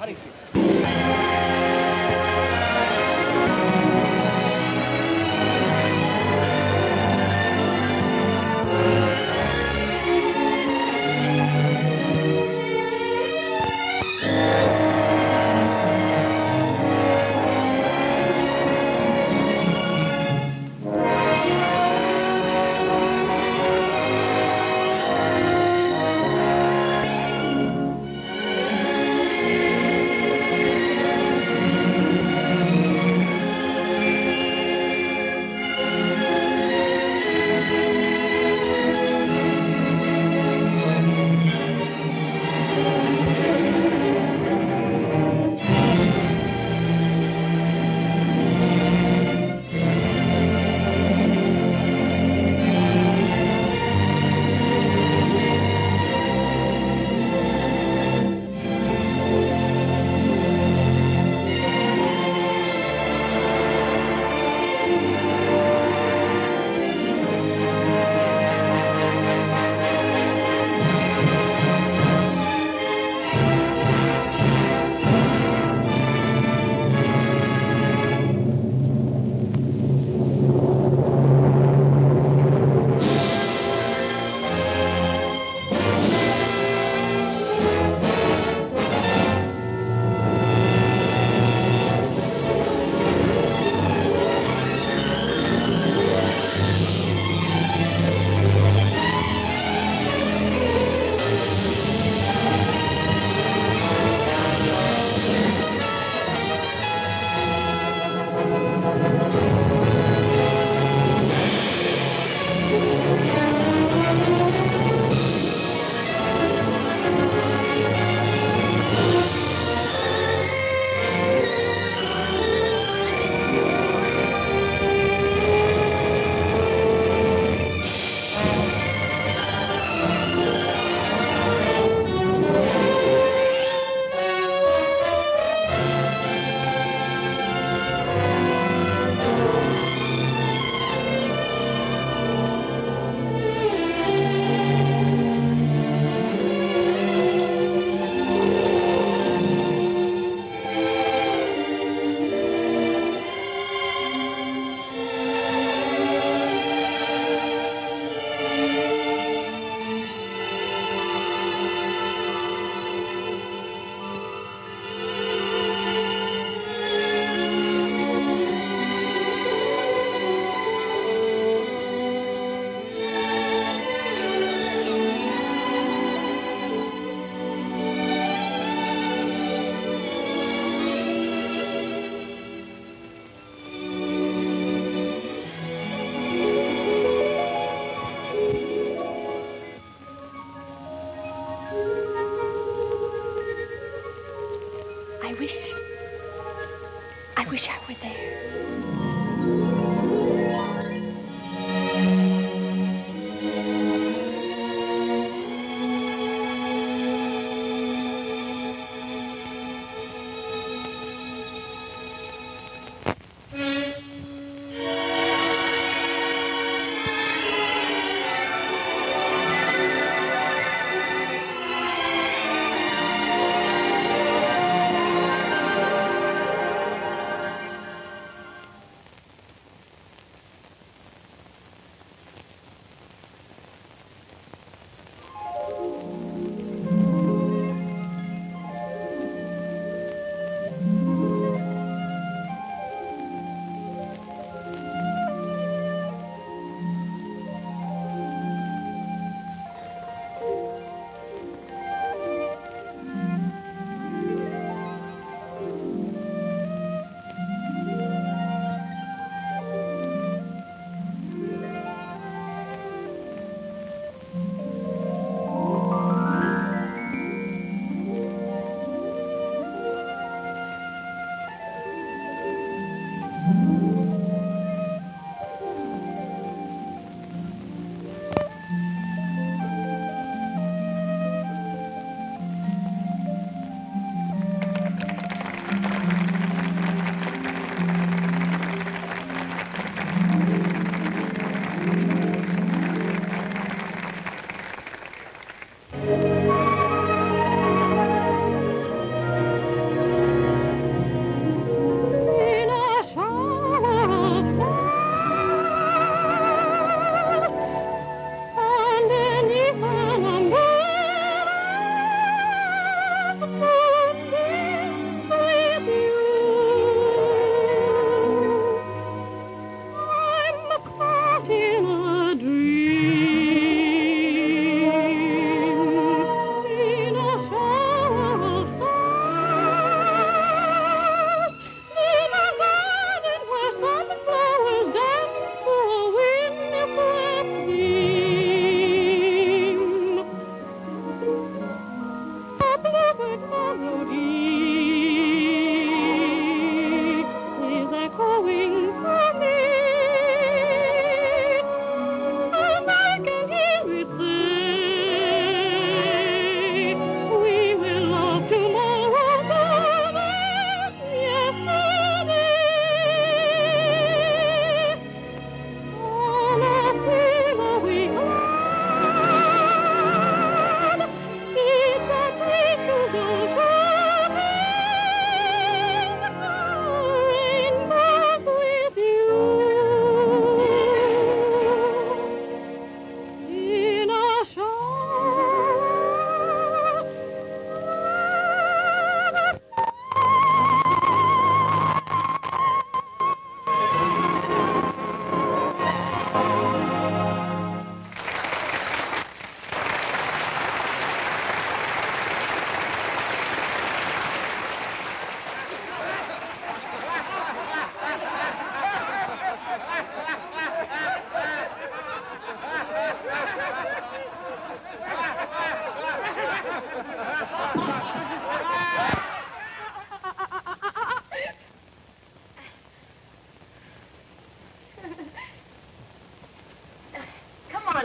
Hurry, please. I wish I were there.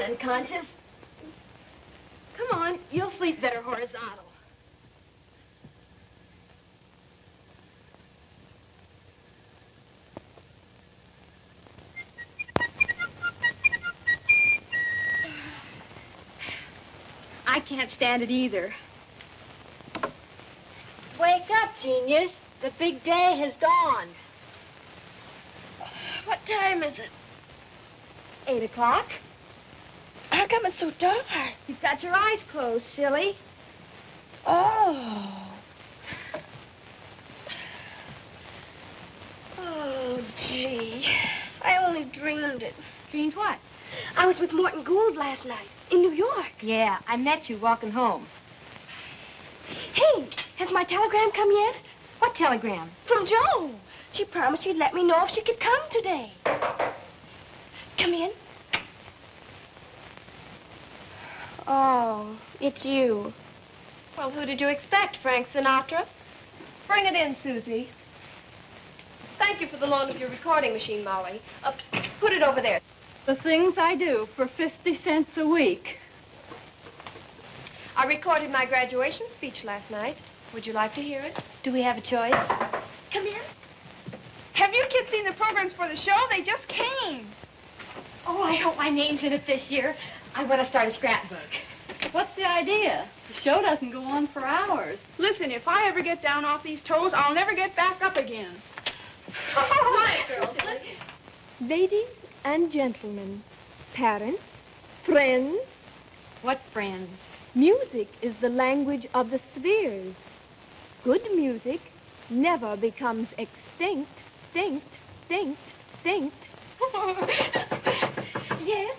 unconscious. Come on, you'll sleep better horizontal. I can't stand it either. Wake up, genius. The big day has dawned. What time is it? 8 o'clock. How come it's so dark? You've got your eyes closed, silly. Oh. Oh, gee. I only dreamed it. Dreamed what? I was with Morton Gould last night in New York. Yeah, I met you walking home. Hey, has my telegram come yet? What telegram? From Joan. She promised she'd let me know if she could come today. Come in. Oh, it's you. Well, who did you expect, Frank Sinatra? Bring it in, Susie. Thank you for the loan of your recording machine, Molly. Put it over there. The things I do for 50 cents a week. I recorded my graduation speech last night. Would you like to hear it? Do we have a choice? Come here. Have you kids seen the programs for the show? They just came. Oh, I hope my name's in it this year. I want to start a scrapbook. What's the idea? The show doesn't go on for hours. Listen, if I ever get down off these toes, I'll never get back up again. Quiet, girls. Ladies and gentlemen, parents, friends, What friends? music is the language of the spheres. Good music never becomes extinct, distinct. Yes?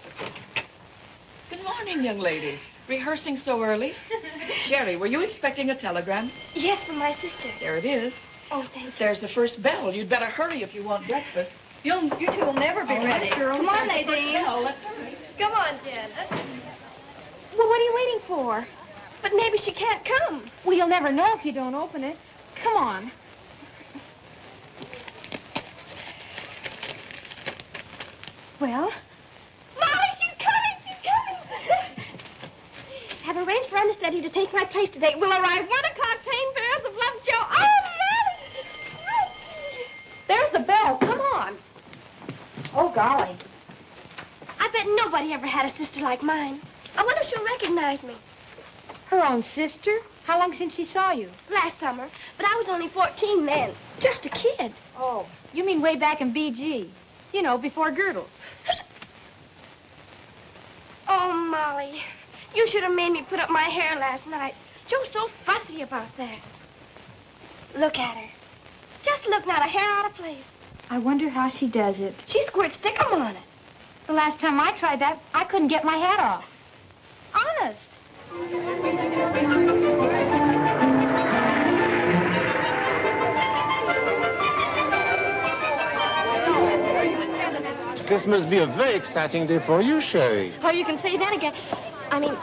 Good morning, young ladies. Rehearsing so early? Sherry, were you expecting a telegram? Yes, from my sister. There it is. Oh, thank you. There's the first bell. You'd better hurry if you want breakfast. You two will never be ready. Come on, Nadine. Let's hurry. Come on, Jen. Well, what are you waiting for? But maybe she can't come. Well, you'll never know if you don't open it. Come on. Well? Molly, she's coming! Have arranged for understudy to take my place today. We'll arrive 1 o'clock, train bearers of Love Joe. Oh, Molly! There's the bell. Come on. Oh, golly. I bet nobody ever had a sister like mine. I wonder if she'll recognize me. Her own sister? How long since she saw you? Last summer, but I was only 14 then. Just a kid. Oh, you mean way back in BG. You know, before girdles. Oh, Molly, you should have made me put up my hair last night. Joe's so fussy about that. Look at her. Just look, not a hair out of place. I wonder how she does it. She squirts stickum on it. The last time I tried that, I couldn't get my hat off. Honest. This must be a very exciting day for you, Sherry. Oh, you can say that again. I mean,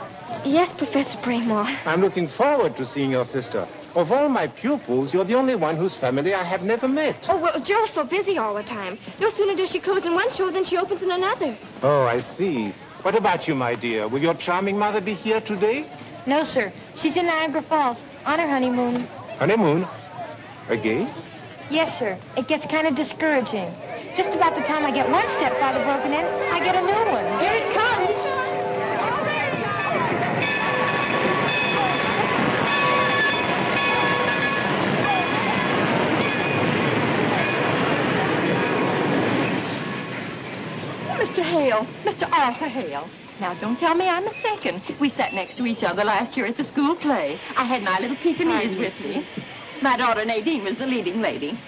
yes, Professor Braymore. I'm looking forward to seeing your sister. Of all my pupils, you're the only one whose family I have never met. Oh, well, Joe's so busy all the time. No sooner does she close in one show than she opens in another. Oh, I see. What about you, my dear? Will your charming mother be here today? No, sir. She's in Niagara Falls on her honeymoon. Honeymoon? Again? Yes, sir. It gets kind of discouraging. Just about the time I get one stepfather broken in, I get a new one. Here it comes. Mr. Hale, Mr. Arthur Hale. Now, don't tell me I'm mistaken. We sat next to each other last year at the school play. I had my little Pekingese with me. My daughter Nadine was the leading lady.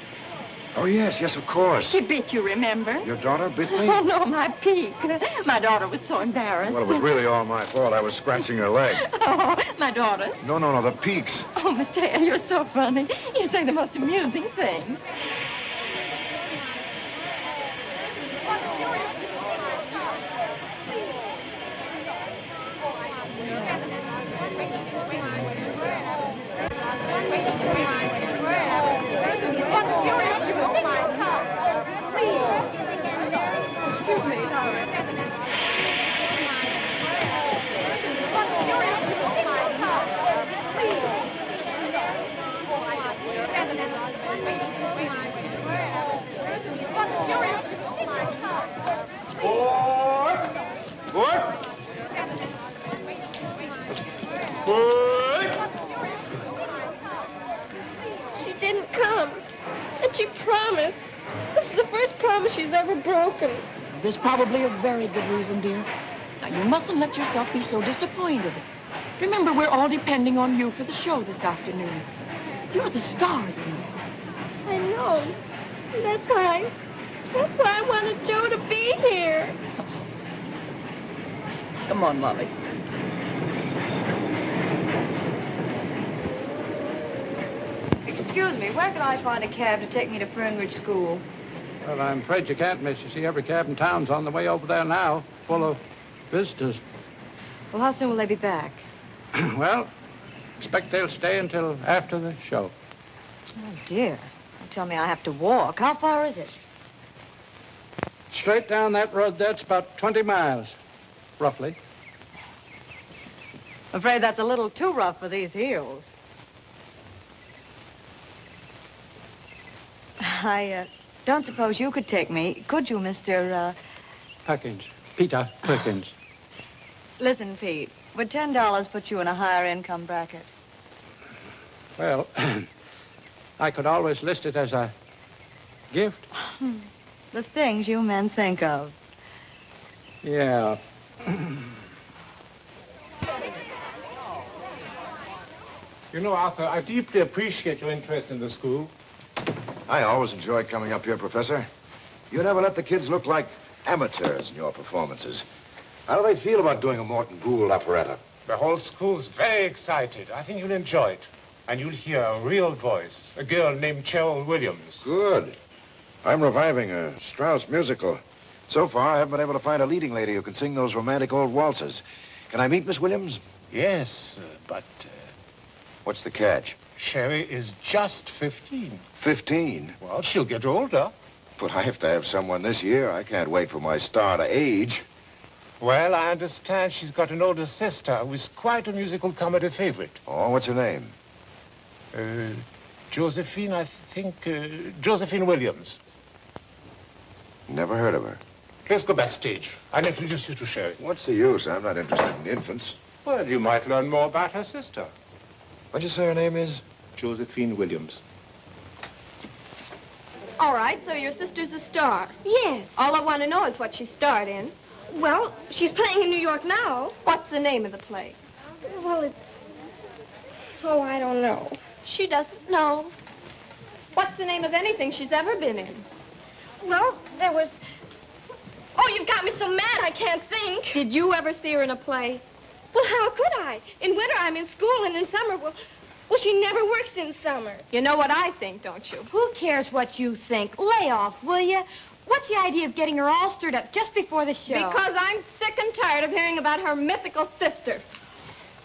Oh, yes, of course. She bit you, remember? Your daughter bit me? Oh, no, my peak. My daughter was so embarrassed. Well, it was really all my fault. I was scratching her leg. Oh, my daughter. No, the peaks. Oh, Mr. Hale, you're so funny. You say the most amusing things. She didn't come. And she promised. This is the first promise she's ever broken. There's probably a very good reason, dear. Now, you mustn't let yourself be so disappointed. Remember, we're all depending on you for the show this afternoon. You're the star, you know. I know. That's why I wanted Joe to be here. Come on, Molly. Excuse me, where can I find a cab to take me to Fernridge School? Well, I'm afraid you can't, miss. You see, every cab in town's on the way over there now, full of visitors. Well, how soon will they be back? Well, expect they'll stay until after the show. Oh, dear. You tell me I have to walk. How far is it? Straight down that road there, it's about 20 miles, roughly. I'm afraid that's a little too rough for these heels. I don't suppose you could take me, could you, Mr. Perkins. Peter Perkins. Listen, Pete, would $10 put you in a higher income bracket? Well, I could always list it as a gift. The things you men think of. Yeah. You know, Arthur, I deeply appreciate your interest in the school. I always enjoy coming up here, Professor. You never let the kids look like amateurs in your performances. How do they feel about doing a Morton Gould operetta? The whole school's very excited. I think you'll enjoy it. And you'll hear a real voice, a girl named Cheryl Williams. Good. I'm reviving a Strauss musical. So far, I haven't been able to find a leading lady who can sing those romantic old waltzes. Can I meet Miss Williams? Yes, but... What's the catch? Sherry is just 15. 15? Well, she'll get older. But I have to have someone this year. I can't wait for my star to age. Well, I understand she's got an older sister who is quite a musical comedy favorite. Oh, what's her name? Josephine, I think, Josephine Williams. Never heard of her. Let's go backstage. I'll introduce you to Sherry. What's the use? I'm not interested in infants. Well, you might learn more about her sister. What'd you say her name is? Josephine Williams. All right, so your sister's a star. Yes. All I want to know is what she starred in. Well, she's playing in New York now. What's the name of the play? Well, it's... Oh, I don't know. She doesn't know. What's the name of anything she's ever been in? Well, there was... Oh, you've got me so mad I can't think. Did you ever see her in a play? Well, how could I? In winter, I'm in school, and in summer, well, she never works in summer. You know what I think, don't you? Who cares what you think? Lay off, will you? What's the idea of getting her all stirred up just before the show? Because I'm sick and tired of hearing about her mythical sister.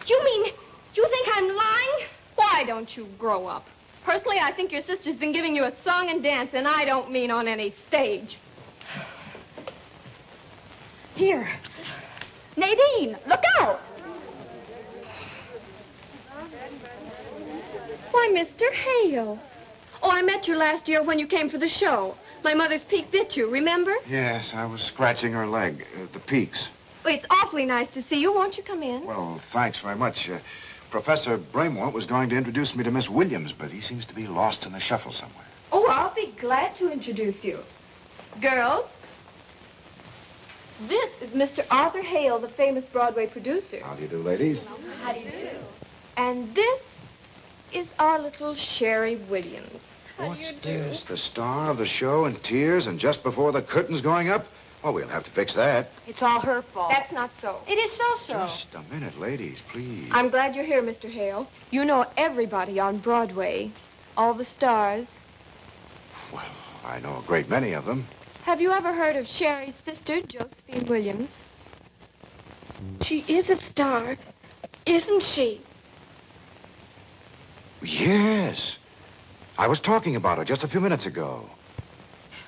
You mean you think I'm lying? Why don't you grow up? Personally, I think your sister's been giving you a song and dance, and I don't mean on any stage. Here. Nadine, look out! Why, Mr. Hale. Oh, I met you last year when you came for the show. My mother's Peak bit you, remember? Yes, I was scratching her leg, the peaks. Oh, it's awfully nice to see you. Won't you come in? Well, thanks very much. Professor Bramwell was going to introduce me to Miss Williams, but he seems to be lost in the shuffle somewhere. Oh, I'll be glad to introduce you. Girls, this is Mr. Arthur Hale, the famous Broadway producer. How do you do, ladies? How do you do? And this is our little Sherry Williams. What's this? The star of the show in tears and just before the curtain's going up? Well, we'll have to fix that. It's all her fault. That's not so. It is so. Just a minute, ladies, please. I'm glad you're here, Mr. Hale. You know everybody on Broadway, all the stars. Well, I know a great many of them. Have you ever heard of Sherry's sister, Josephine Williams? She is a star, isn't she? Yes. I was talking about her just a few minutes ago.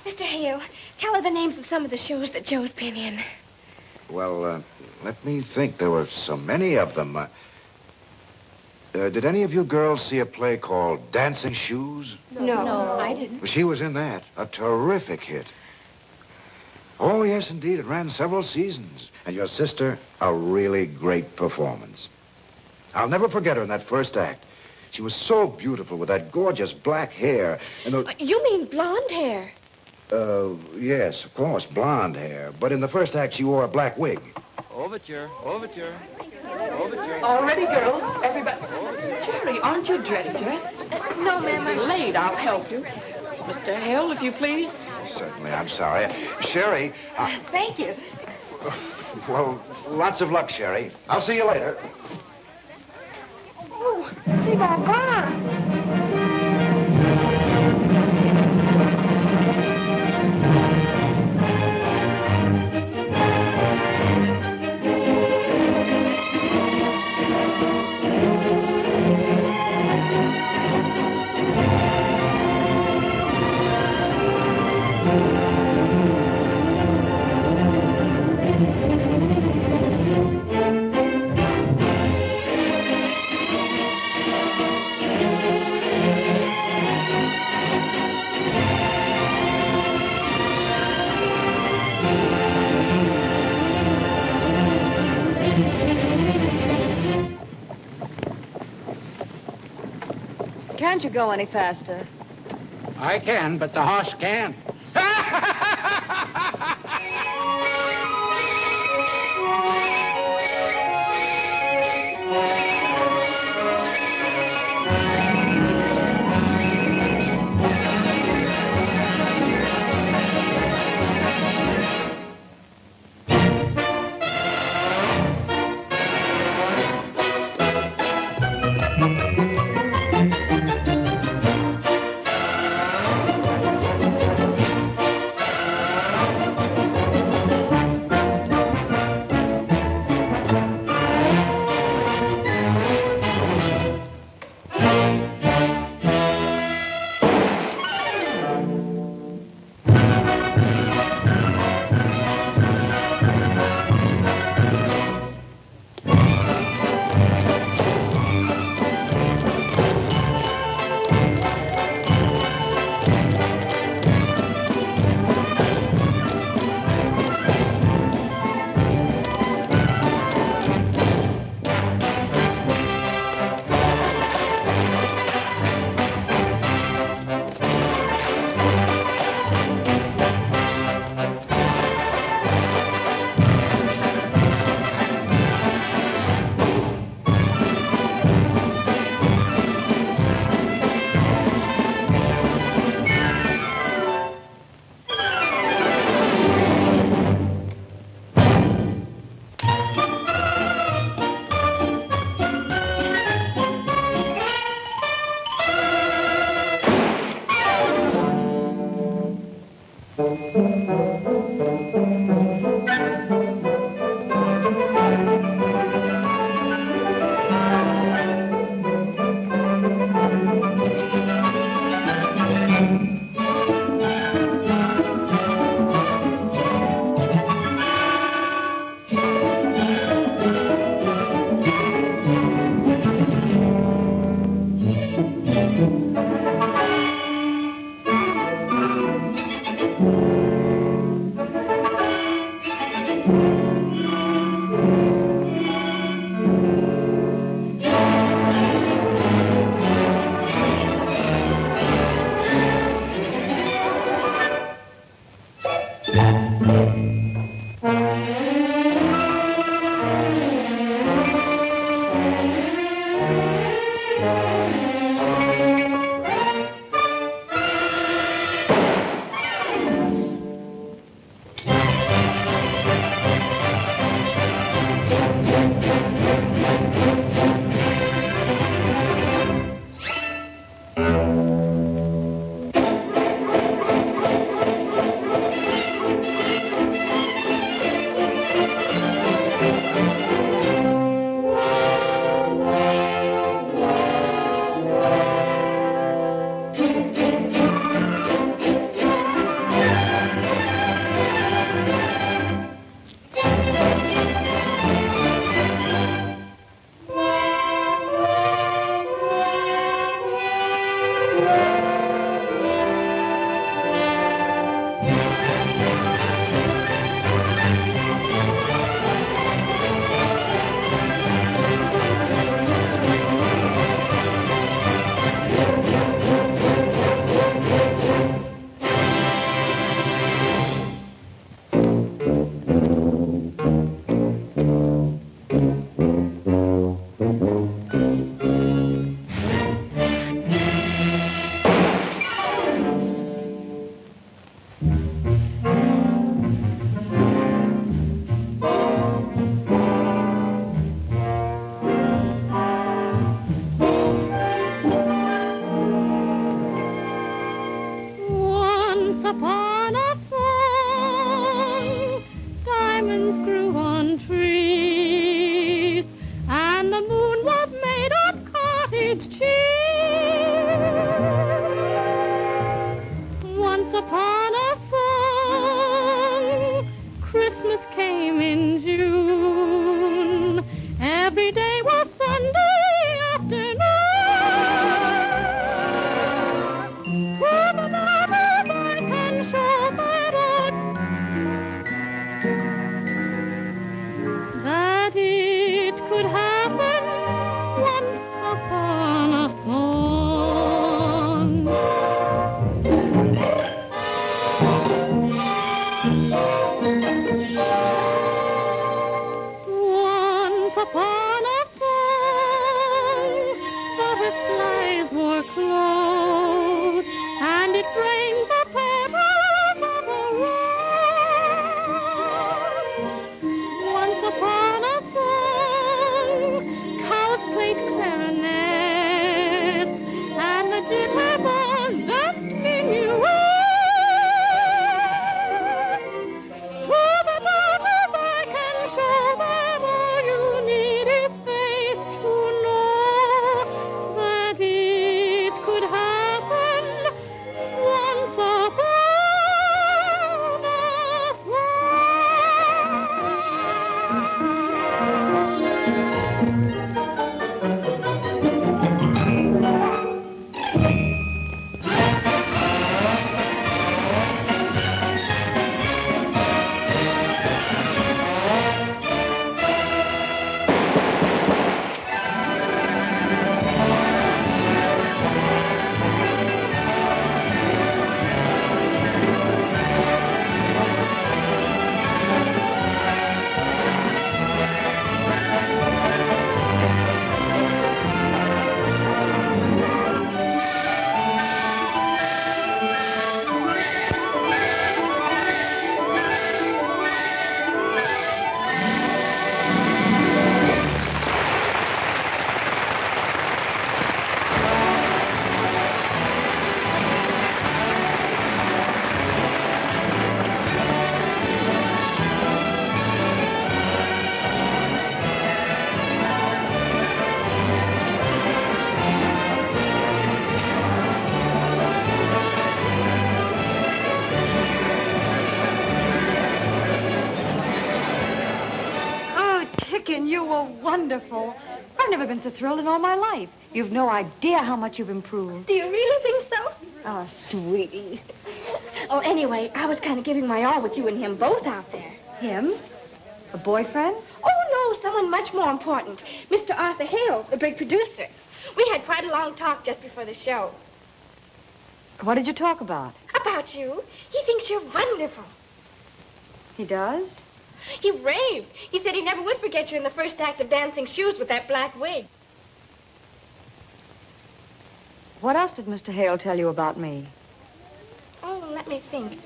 Mr. Hale, tell her the names of some of the shows that Joe's been in. Well, let me think. There were so many of them. Did any of you girls see a play called Dancing Shoes? No, I didn't. Well, she was in that. A terrific hit. Oh, yes, indeed. It ran several seasons. And your sister, a really great performance. I'll never forget her in that first act. She was so beautiful with that gorgeous black hair and those... You mean blonde hair? Yes, of course, blonde hair. But in the first act, she wore a black wig. Overture. All ready, girls? Everybody. Jerry, aren't you dressed yet? No, ma'am. You're late. I'll help you. Mr. Hale, if you please. Certainly, I'm sorry. Sherry, Thank you. well, lots of luck, Sherry. I'll see you later. Oh, they've all gone. Can't you go any faster? I can, but the horse can't. Wonderful. I've never been so thrilled in all my life. You've no idea how much you've improved. Do you really think so? Oh, sweetie. Oh, anyway, I was kind of giving my all with you and him both out there. Him? A boyfriend? Oh, no, someone much more important. Mr. Arthur Hale, the big producer. We had quite a long talk just before the show. What did you talk about? About you. He thinks you're wonderful. He does? He raved. He said he never would forget you in the first act of Dancing Shoes with that black wig. What else did Mr. Hale tell you about me? Oh, let me think.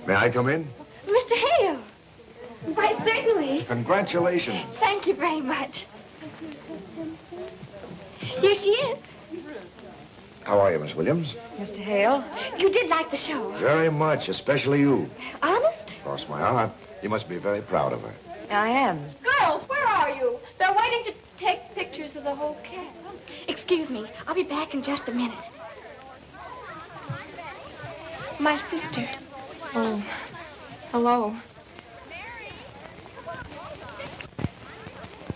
May I come in? Mr. Hale. Why, certainly. Congratulations. Thank you very much. Here she is. How are you, Miss Williams? Mr. Hale? You did like the show. Very much, especially you. Honest? Cross my heart. You must be very proud of her. I am. Girls, where are you? They're waiting to take pictures of the whole cast. Excuse me. I'll be back in just a minute. My sister. Oh, hello.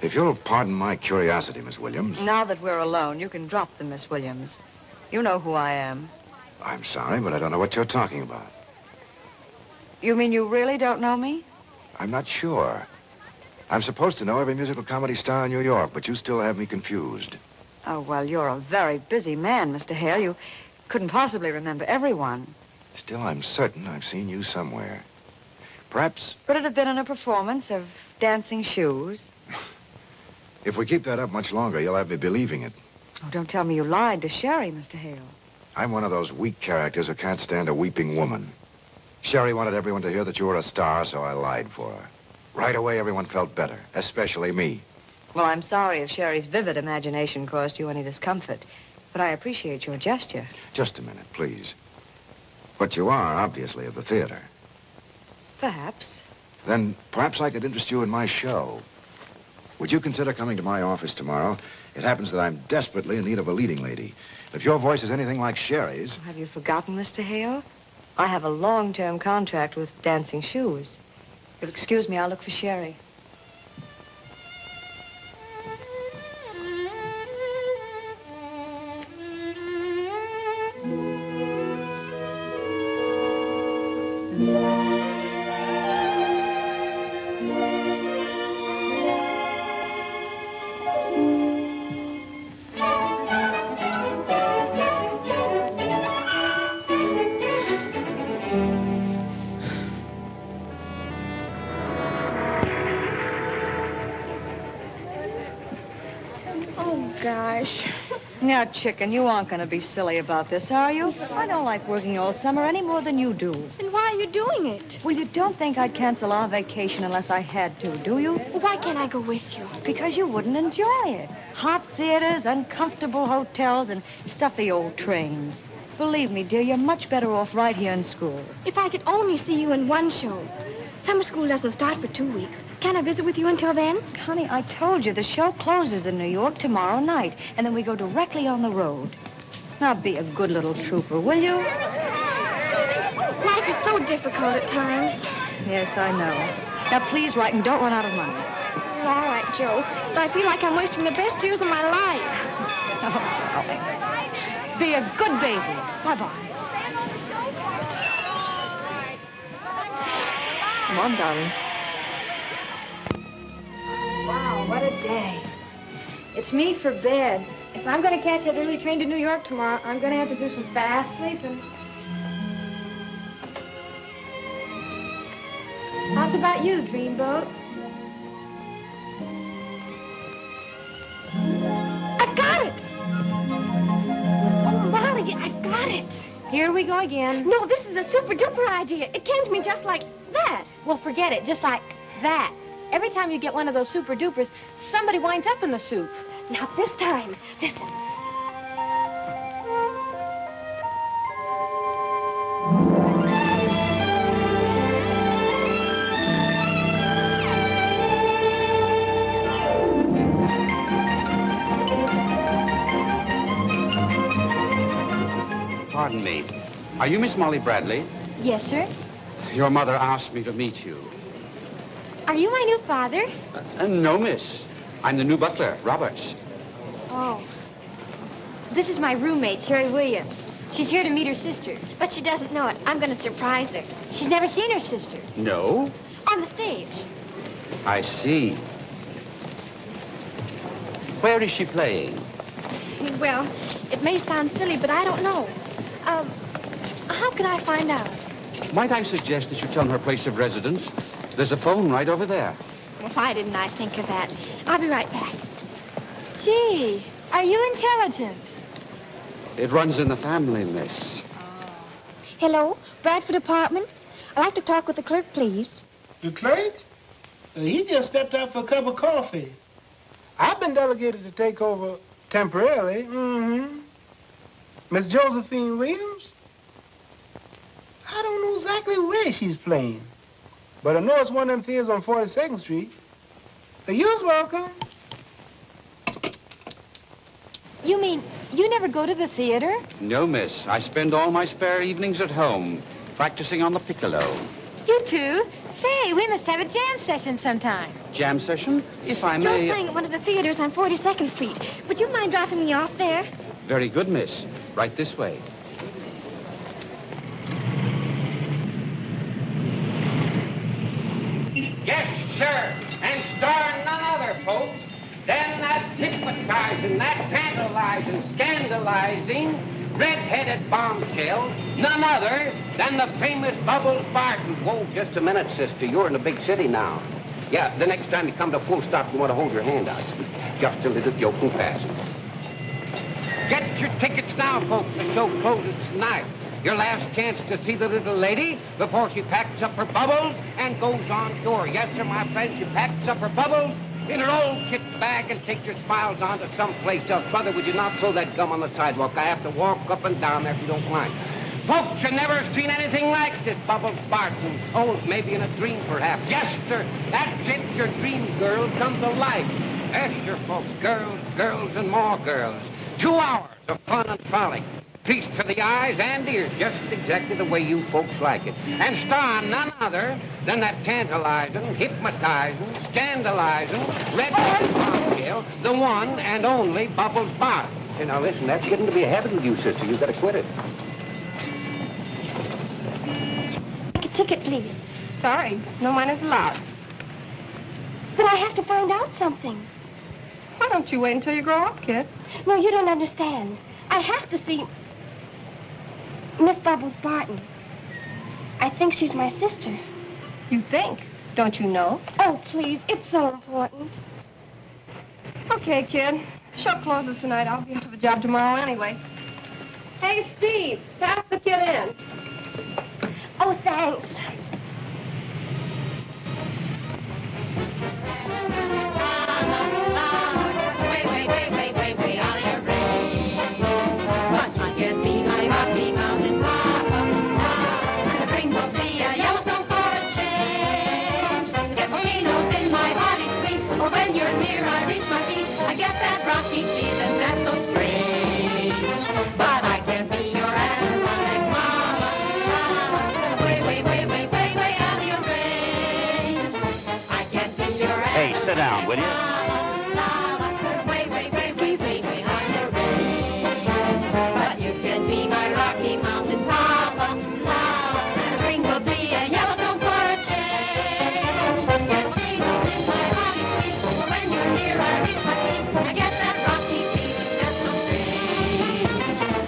If you'll pardon my curiosity, Miss Williams. Now that we're alone, you can drop them, Miss Williams. You know who I am. I'm sorry, but I don't know what you're talking about. You mean you really don't know me? I'm not sure. I'm supposed to know every musical comedy star in New York, but you still have me confused. Oh, well, you're a very busy man, Mr. Hale. You couldn't possibly remember everyone. Still, I'm certain I've seen you somewhere. Perhaps, Would it have been in a performance of Dancing Shoes? if we keep that up much longer, you'll have me believing it. Oh, don't tell me you lied to Sherry, Mr. Hale. I'm one of those weak characters who can't stand a weeping woman. Sherry wanted everyone to hear that you were a star, so I lied for her. Right away, everyone felt better, especially me. Well, I'm sorry if Sherry's vivid imagination caused you any discomfort, but I appreciate your gesture. Just a minute, please. But you are, obviously, of the theater. Perhaps. Then perhaps I could interest you in my show. Would you consider coming to my office tomorrow? It happens that I'm desperately in need of a leading lady. If your voice is anything like Sherry's... Have you forgotten, Mr. Hale? I have a long-term contract with Dancing Shoes. If you'll excuse me, I'll look for Sherry. Now, chicken, you aren't going to be silly about this, are you? I don't like working all summer any more than you do. Then why are you doing it? Well, you don't think I'd cancel our vacation unless I had to, do you? Well, why can't I go with you? Because you wouldn't enjoy it. Hot theaters, uncomfortable hotels, and stuffy old trains. Believe me, dear, you're much better off right here in school. If I could only see you in one show. Summer school doesn't start for 2 weeks. Can I visit with you until then? Honey, I told you the show closes in New York tomorrow night, and then we go directly on the road. Now, be a good little trooper, will you? Life is so difficult at times. Yes, I know. Now, please write and don't run out of money. Oh, all right, Joe. But I feel like I'm wasting the best years of my life. Oh, darling. Be a good baby. Bye-bye. Come on, darling. Wow, what a day. It's me for bed. If I'm going to catch that early train to New York tomorrow, I'm going to have to do some fast sleeping. How's about you, Dreamboat? I've got it! Oh, Molly, I've got it. Here we go again. No, this is a super-duper idea. It came to me just like that. Well, forget it. Just like that. Every time you get one of those super-dupers, somebody winds up in the soup. Now, this time, listen. Pardon me. Are you Miss Molly Bradley? Yes, sir. Your mother asked me to meet you. Are you my new father? No, miss. I'm the new butler, Roberts. Oh. This is my roommate, Sherry Williams. She's here to meet her sister. But she doesn't know it. I'm going to surprise her. She's never seen her sister. No? On the stage. I see. Where is she playing? Well, it may sound silly, but I don't know. How can I find out? Might I suggest that you tell her place of residence? There's a phone right over there. Well, why didn't I think of that? I'll be right back. Gee, are you intelligent? It runs in the family, miss. Hello, Bradford Apartments. I'd like to talk with the clerk, please. The clerk? He just stepped out for a cup of coffee. I've been delegated to take over temporarily. Mm-hmm. Miss Josephine Williams? I don't know exactly where she's playing. But I know it's one of them theaters on 42nd Street. You're welcome. You mean you never go to the theater? No, miss. I spend all my spare evenings at home, practicing on the piccolo. You two. Say, we must have a jam session sometime. Jam session? If I Joe's may... playing at one of the theaters on 42nd Street. Would you mind dropping me off there? Very good, miss. Right this way. Yes, sir. And star none other, folks, than that hypnotizing, that tantalizing, scandalizing, red-headed bombshell, none other than the famous Bubbles Barton. Whoa, just a minute, sister. You're in a big city now. Yeah, the next time you come to full stop, you want to hold your hand out. Just a little joke and pass it. Get your tickets now, folks. The show closes tonight. Your last chance to see the little lady before she packs up her bubbles and goes on tour. Yes, sir, my friend, she packs up her bubbles in her old kit bag and takes your smiles on to someplace else. Brother, would you not throw that gum on the sidewalk? I have to walk up and down there if you don't mind. Folks, you never seen anything like this, Bubbles Barton. Oh, maybe in a dream, perhaps. Yes, sir, that's it. Your dream girl come to life. Yes, sir, folks. Girls, girls, and more girls. 2 hours of fun and frolic. Feast for the eyes and ears, just exactly the way you folks like it. And star none other than that tantalizing, hypnotizing, scandalizing, red-headed bombshell, the one and only Bubbles Barton. Hey, now listen, that's getting to be a habit with you, sister. You've got to quit it. Take a ticket, please. Sorry, no minors allowed. But I have to find out something. Why don't you wait until you grow up, kid? No, you don't understand. I have to see Miss Bubbles Barton. I think she's my sister. You think? Don't you know? Oh, please, it's so important. Okay, kid. Show closes tonight. I'll be into the job tomorrow anyway. Hey, Steve, pass the kid in. Oh, thanks. I get that rocky feeling that's so strange, but I can't be your animatic mama. Way, way, way, way, way, way out of your range. I can't be your animatic. Hey, sit down, will you? Way, way, way, way, way, way out of your range. But you can be my Rocky Mountain papa. And the ring will be a Yellowstone for a change. Get potatoes in my body, sweet, for when you're near, I reach my teeth. I get that rocky feeling that's so strange,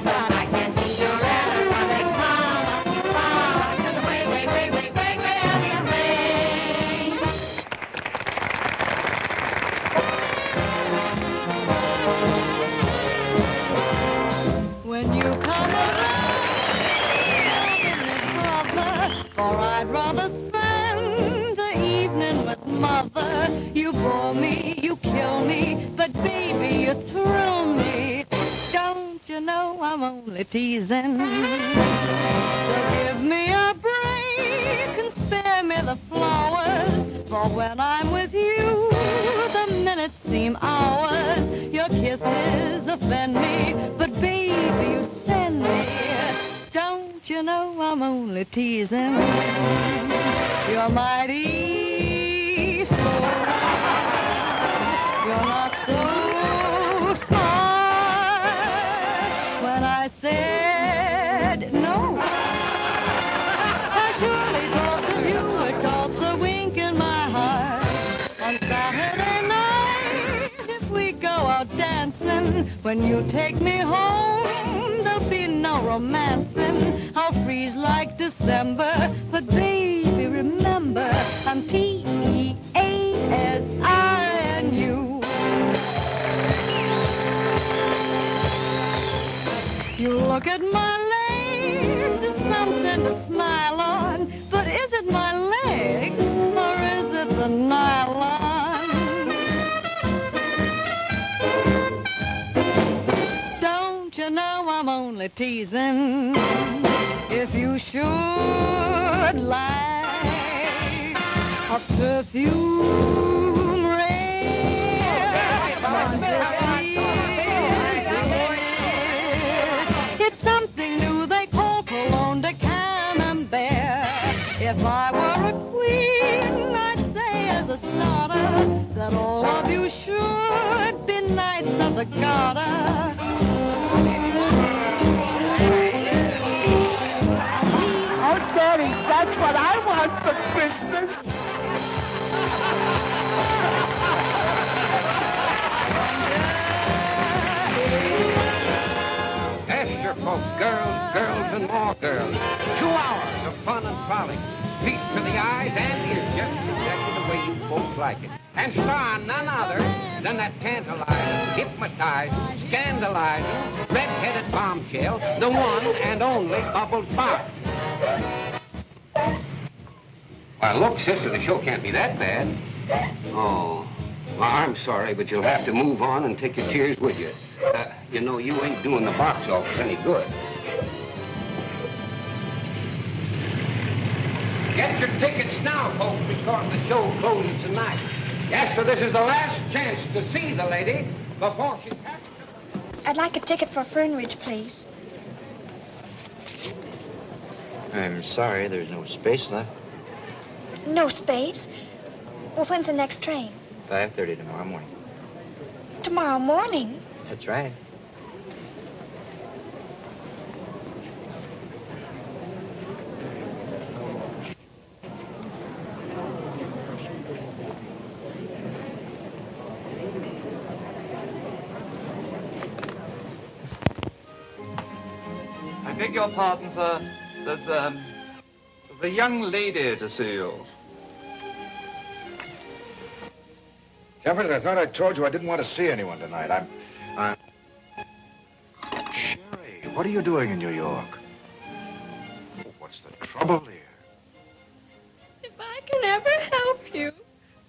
but I can't be your animatic mama. Cause I'm way, way, way, way, way, way out of your range. When you come around, brother, for I'd rather spend the evening with mother. You bore me, you kill me, but baby, you thrill me. Don't you know I'm only teasing? So give me a break and spare me the flowers. For when I'm with you, the minutes seem hours. Your kisses offend me, but baby, you send me. Don't you know I'm only teasing? You're mighty slow. You're not so smart. When I said no, I surely thought that you had caught the wink in my heart. On Saturday night, if we go out dancing, when you take me home, there'll be no romancing. I'll freeze like December, but baby, remember, I'm T-E-A-S-I-N-U. You look at my legs, it's something to smile on, but is it my legs, or is it the nylon? Don't you know I'm only teasing? If you should like a perfume it's something new they call cologne de camembert. If I were mother got her. Oh, Daddy, that's what I want for Christmas. Yes, your folks, girls, girls, and more girls. 2 hours of fun and frolic. Feast to the eyes and ears, just exactly the way you folks like it. And star none other than that tantalizing, hypnotizing, scandalizing, red-headed bombshell, the one and only Bubbles Barton. Well, look, sister, the show can't be that bad. Oh, well, I'm sorry, but you'll have to move on and take your tears with you. You know, you ain't doing the box office any good. Get your tickets now, folks, because the show closes tonight. Yes, sir, this is the last chance to see the lady before she packs up. I'd like a ticket for Fernridge, please. I'm sorry, there's no space left. No space? Well, when's the next train? 5:30 tomorrow morning. Tomorrow morning? That's right. I beg your pardon, sir. There's a young lady to see you. Jeffers, I thought I told you I didn't want to see anyone tonight. I'm... Sherry, what are you doing in New York? Oh, what's the trouble here? If I can ever help you,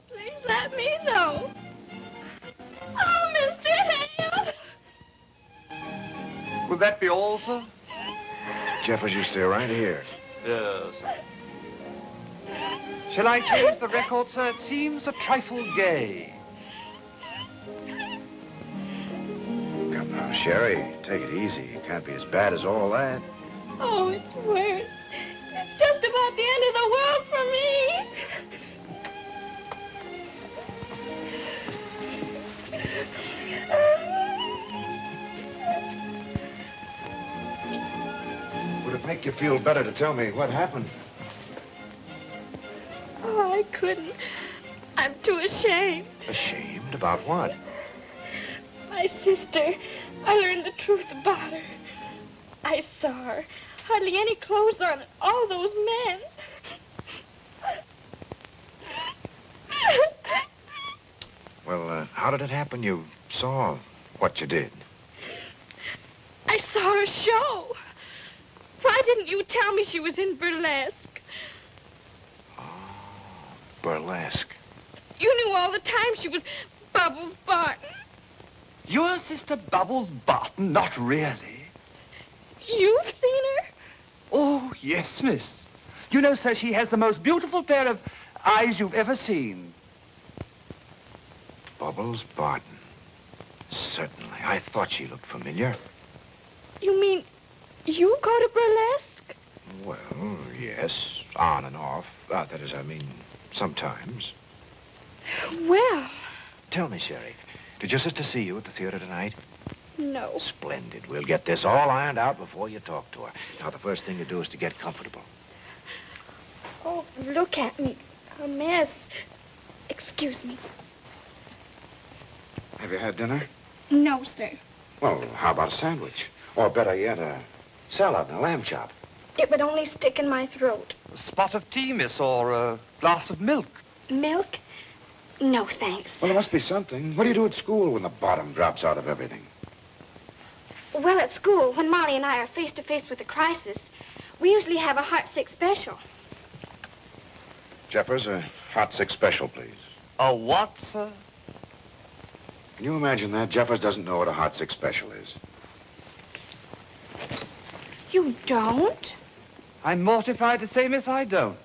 please let me know. Oh, Mr. Hale! Would that be all, sir? Jeffers, you stay right here. Yes. Shall I change the record, sir? It seems a trifle gay. Come now, Sherry, take it easy. It can't be as bad as all that. Oh, it's worse. It's just about the end of the world for me. Would it make you feel better to tell me what happened? Oh, I couldn't. I'm too ashamed. Ashamed? About what? My sister, I learned the truth about her. I saw her. Hardly any clothes on, all those men. Well, how did it happen? You saw what you did. I saw her show. Why didn't you tell me she was in burlesque? Burlesque. You knew all the time she was Bubbles Barton. Your sister Bubbles Barton? Not really. You've seen her? Oh, yes, miss. You know, sir, she has the most beautiful pair of eyes you've ever seen. Bubbles Barton. Certainly. I thought she looked familiar. You mean you go to burlesque? Well, yes, on and off. That is, I mean, sometimes. Well... Tell me, Sherry, did your sister see you at the theater tonight? No. Splendid. We'll get this all ironed out before you talk to her. Now, the first thing to do is to get comfortable. Oh, look at me. A mess. Excuse me. Have you had dinner? No, sir. Well, how about a sandwich? Or better yet, a salad and a lamb chop. It would only stick in my throat. A spot of tea, miss, or a glass of milk. Milk? No, thanks. Well, there must be something. What do you do at school when the bottom drops out of everything? Well, at school, when Molly and I are face to face with a crisis, we usually have a heart-sick special. Jeffers, a hot six special, please. A what, sir? Can you imagine that? Jeffers doesn't know what a hot six special is. You don't? I'm mortified to say, miss, I don't.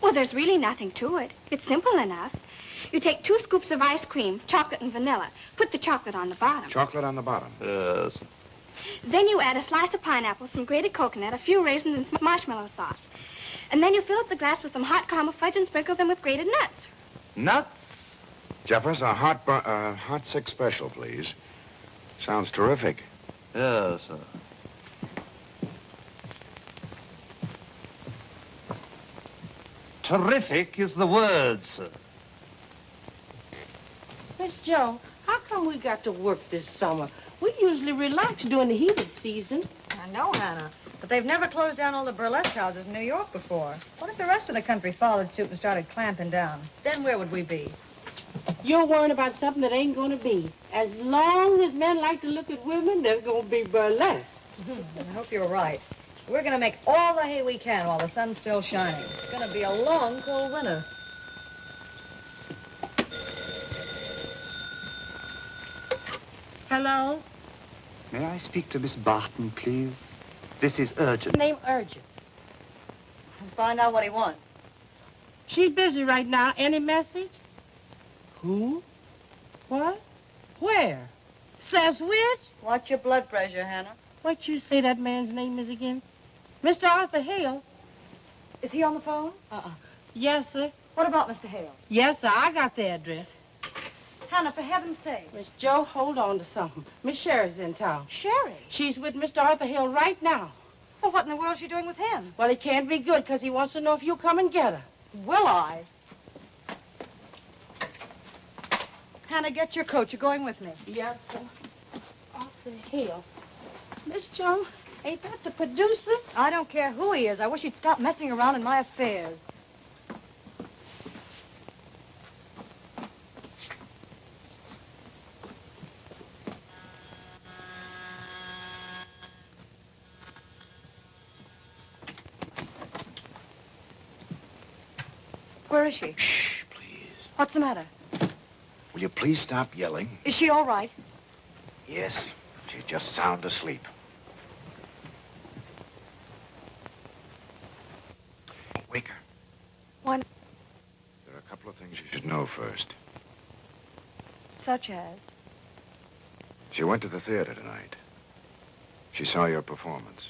Well, there's really nothing to it. It's simple enough. You take 2 scoops of ice cream, chocolate and vanilla. Put the chocolate on the bottom. Chocolate on the bottom? Yes. Then you add a slice of pineapple, some grated coconut, a few raisins, and some marshmallow sauce. And then you fill up the glass with some hot caramel fudge and sprinkle them with grated nuts. Nuts? Jeffers, a hot six special, please. Sounds terrific. Yes, sir. Terrific is the word, sir. Miss Joan, how come we got to work this summer? We usually relax during the heated season. I know, Hannah. But they've never closed down all the burlesque houses in New York before. What if the rest of the country followed suit and started clamping down? Then where would we be? You're worrying about something that ain't gonna be. As long as men like to look at women, there's gonna be burlesque. I hope you're right. We're gonna make all the hay we can while the sun's still shining. It's gonna be a long, cold winter. Hello? May I speak to Miss Barton, please? This is urgent. Name urgent. Find out what he wants. She's busy right now. Any message? Who? What? Where? Says which? Watch your blood pressure, Hannah. What you say that man's name is again? Mr. Arthur Hale. Is he on the phone? Yes, sir. What about Mr. Hale? Yes, sir. I got the address. Hannah, for heaven's sake. Miss Joe, hold on to something. Miss Sherry's in town. Sherry? She's with Mr. Arthur Hale right now. Well, what in the world is she doing with him? Well, it can't be good, because he wants to know if you'll come and get her. Will I? Hannah, get your coat. You're going with me. Yes, sir. Arthur Hale. Miss Joe, ain't that the producer? I don't care who he is. I wish he'd stop messing around in my affairs. Where is she? Shh, please. What's the matter? Will you please stop yelling? Is she all right? Yes, she's just sound asleep. Wake her. Why? There are a couple of things you should know first. Such as? She went to the theater tonight. She saw your performance.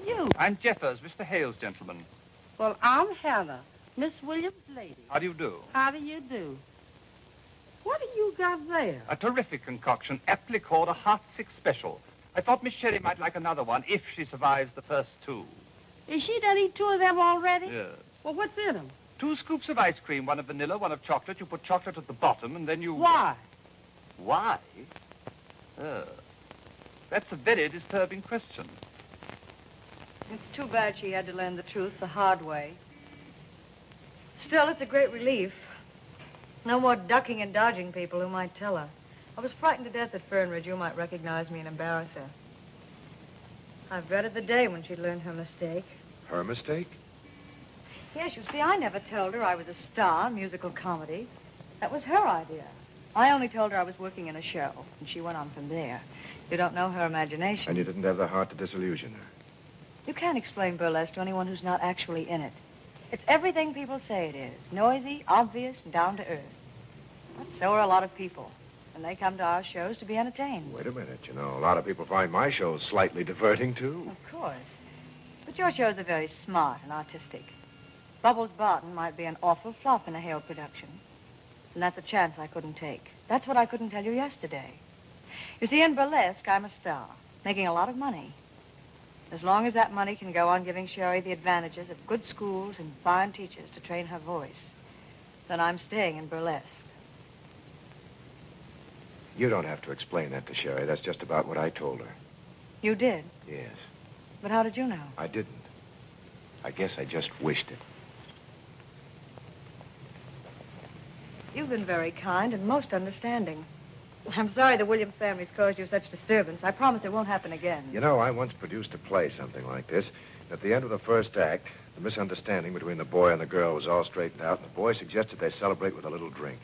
You? I'm Jeffers, Mr. Hale's gentleman. Well, I'm Hannah, Miss Williams' lady. How do you do? How do you do? What have you got there? A terrific concoction, aptly called a Hot Six Special. I thought Miss Sherry might like another one if she survives the first two. Is she done eat 2 of them already? Yes. Well, what's in them? 2 scoops of ice cream, 1 of vanilla, 1 of chocolate. You put chocolate at the bottom, and then you... Why? Why? That's a very disturbing question. It's too bad she had to learn the truth the hard way. Still, it's a great relief. No more ducking and dodging people who might tell her. I was frightened to death that Fernridge, you might recognize me and embarrass her. I've dreaded the day when she'd learn her mistake. Her mistake? Yes, you see, I never told her I was a star in musical comedy. That was her idea. I only told her I was working in a show, and she went on from there. You don't know her imagination. And you didn't have the heart to disillusion her. You can't explain burlesque to anyone who's not actually in it. It's everything people say it is. Noisy, obvious, and down to earth. But so are a lot of people. And they come to our shows to be entertained. Wait a minute. You know, a lot of people find my shows slightly diverting, too. Of course. But your shows are very smart and artistic. Bubbles Barton might be an awful flop in a Hale production. And that's a chance I couldn't take. That's what I couldn't tell you yesterday. You see, in burlesque, I'm a star, making a lot of money. As long as that money can go on giving Sherry the advantages of good schools and fine teachers to train her voice, then I'm staying in burlesque. You don't have to explain that to Sherry. That's just about what I told her. You did? Yes. But how did you know? I didn't. I guess I just wished it. You've been very kind and most understanding. I'm sorry the Williams family's caused you such disturbance. I promise it won't happen again. You know, I once produced a play, something like this. At the end of the first act, the misunderstanding between the boy and the girl was all straightened out, and the boy suggested they celebrate with a little drink.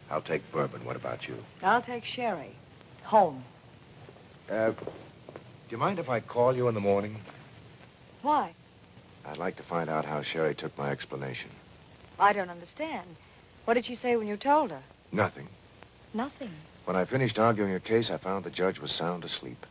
I'll take bourbon. What about you? I'll take sherry. Home. Do you mind if I call you in the morning? Why? I'd like to find out how Sherry took my explanation. I don't understand. What did she say when you told her? Nothing. Nothing. When I finished arguing her case, I found the judge was sound asleep.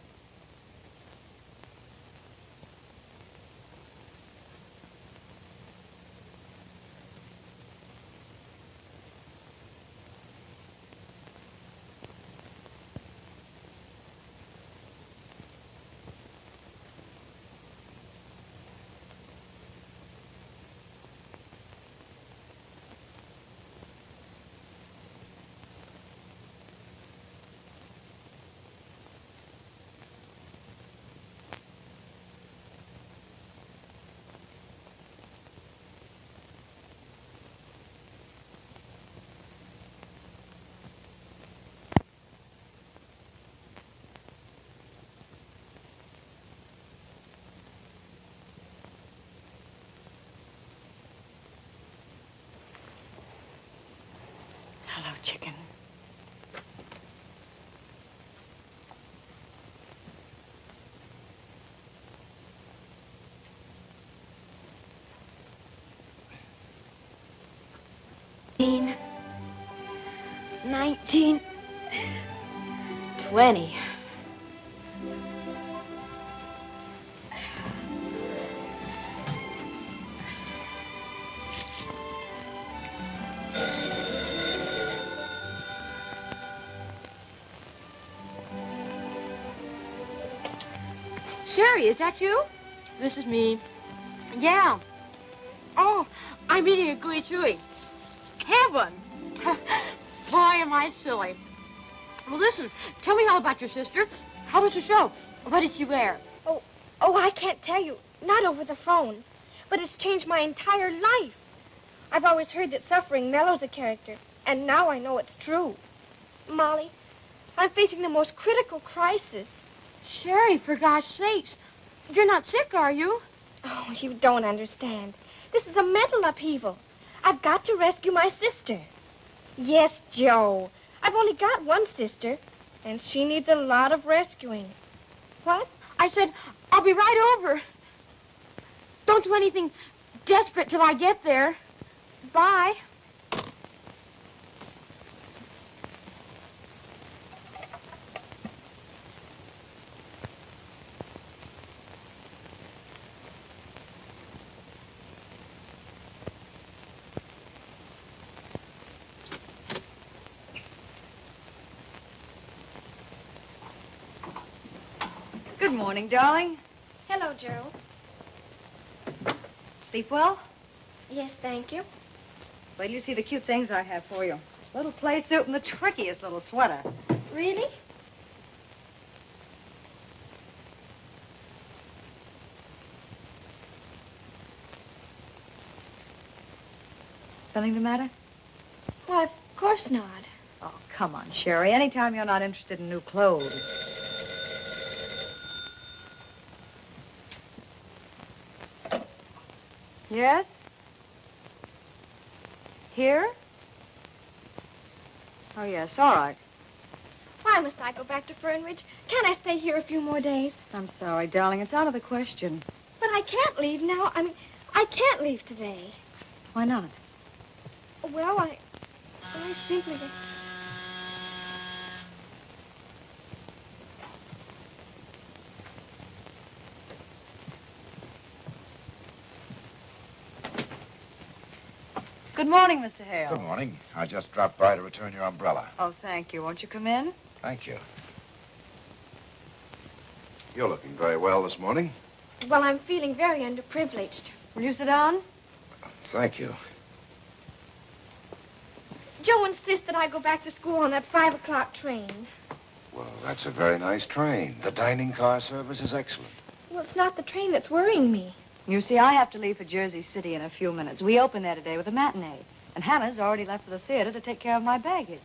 Hello, chicken. $19, 19, 20. Sherry, is that you? This is me. Yeah. Oh, I'm eating a gooey chewy. Heaven! Boy, am I silly. Well, listen, tell me all about your sister. How was the show? What did she wear? Oh, I can't tell you. Not over the phone. But it's changed my entire life. I've always heard that suffering mellows a character, and now I know it's true. Molly, I'm facing the most critical crisis. Sherry, for gosh sakes. You're not sick, are you? Oh, you don't understand. This is a mental upheaval. I've got to rescue my sister. Yes, Joe. I've only got one sister, and she needs a lot of rescuing. What? I said, I'll be right over. Don't do anything desperate till I get there. Bye. Good morning, darling. Hello, Joe. Sleep well? Yes, thank you. Wait till you see the cute things I have for you. This little play suit and the trickiest little sweater. Really? Something the matter? Why, of course not. Oh, come on, Sherry. Anytime you're not interested in new clothes. Yes? Here? Oh, yes, all right. Why must I go back to Fernridge? Can't I stay here a few more days? I'm sorry, darling. It's out of the question. But I can't leave now. I can't leave today. Why not? Well, I simply... Good morning, Mr. Hale. Good morning. I just dropped by to return your umbrella. Oh, thank you. Won't you come in? Thank you. You're looking very well this morning. Well, I'm feeling very underprivileged. Will you sit down? Thank you. Joe insists that I go back to school on that 5 o'clock train. Well, that's a very nice train. The dining car service is excellent. Well, it's not the train that's worrying me. You see, I have to leave for Jersey City in a few minutes. We open there today with a matinee. And Hannah's already left for the theater to take care of my baggage.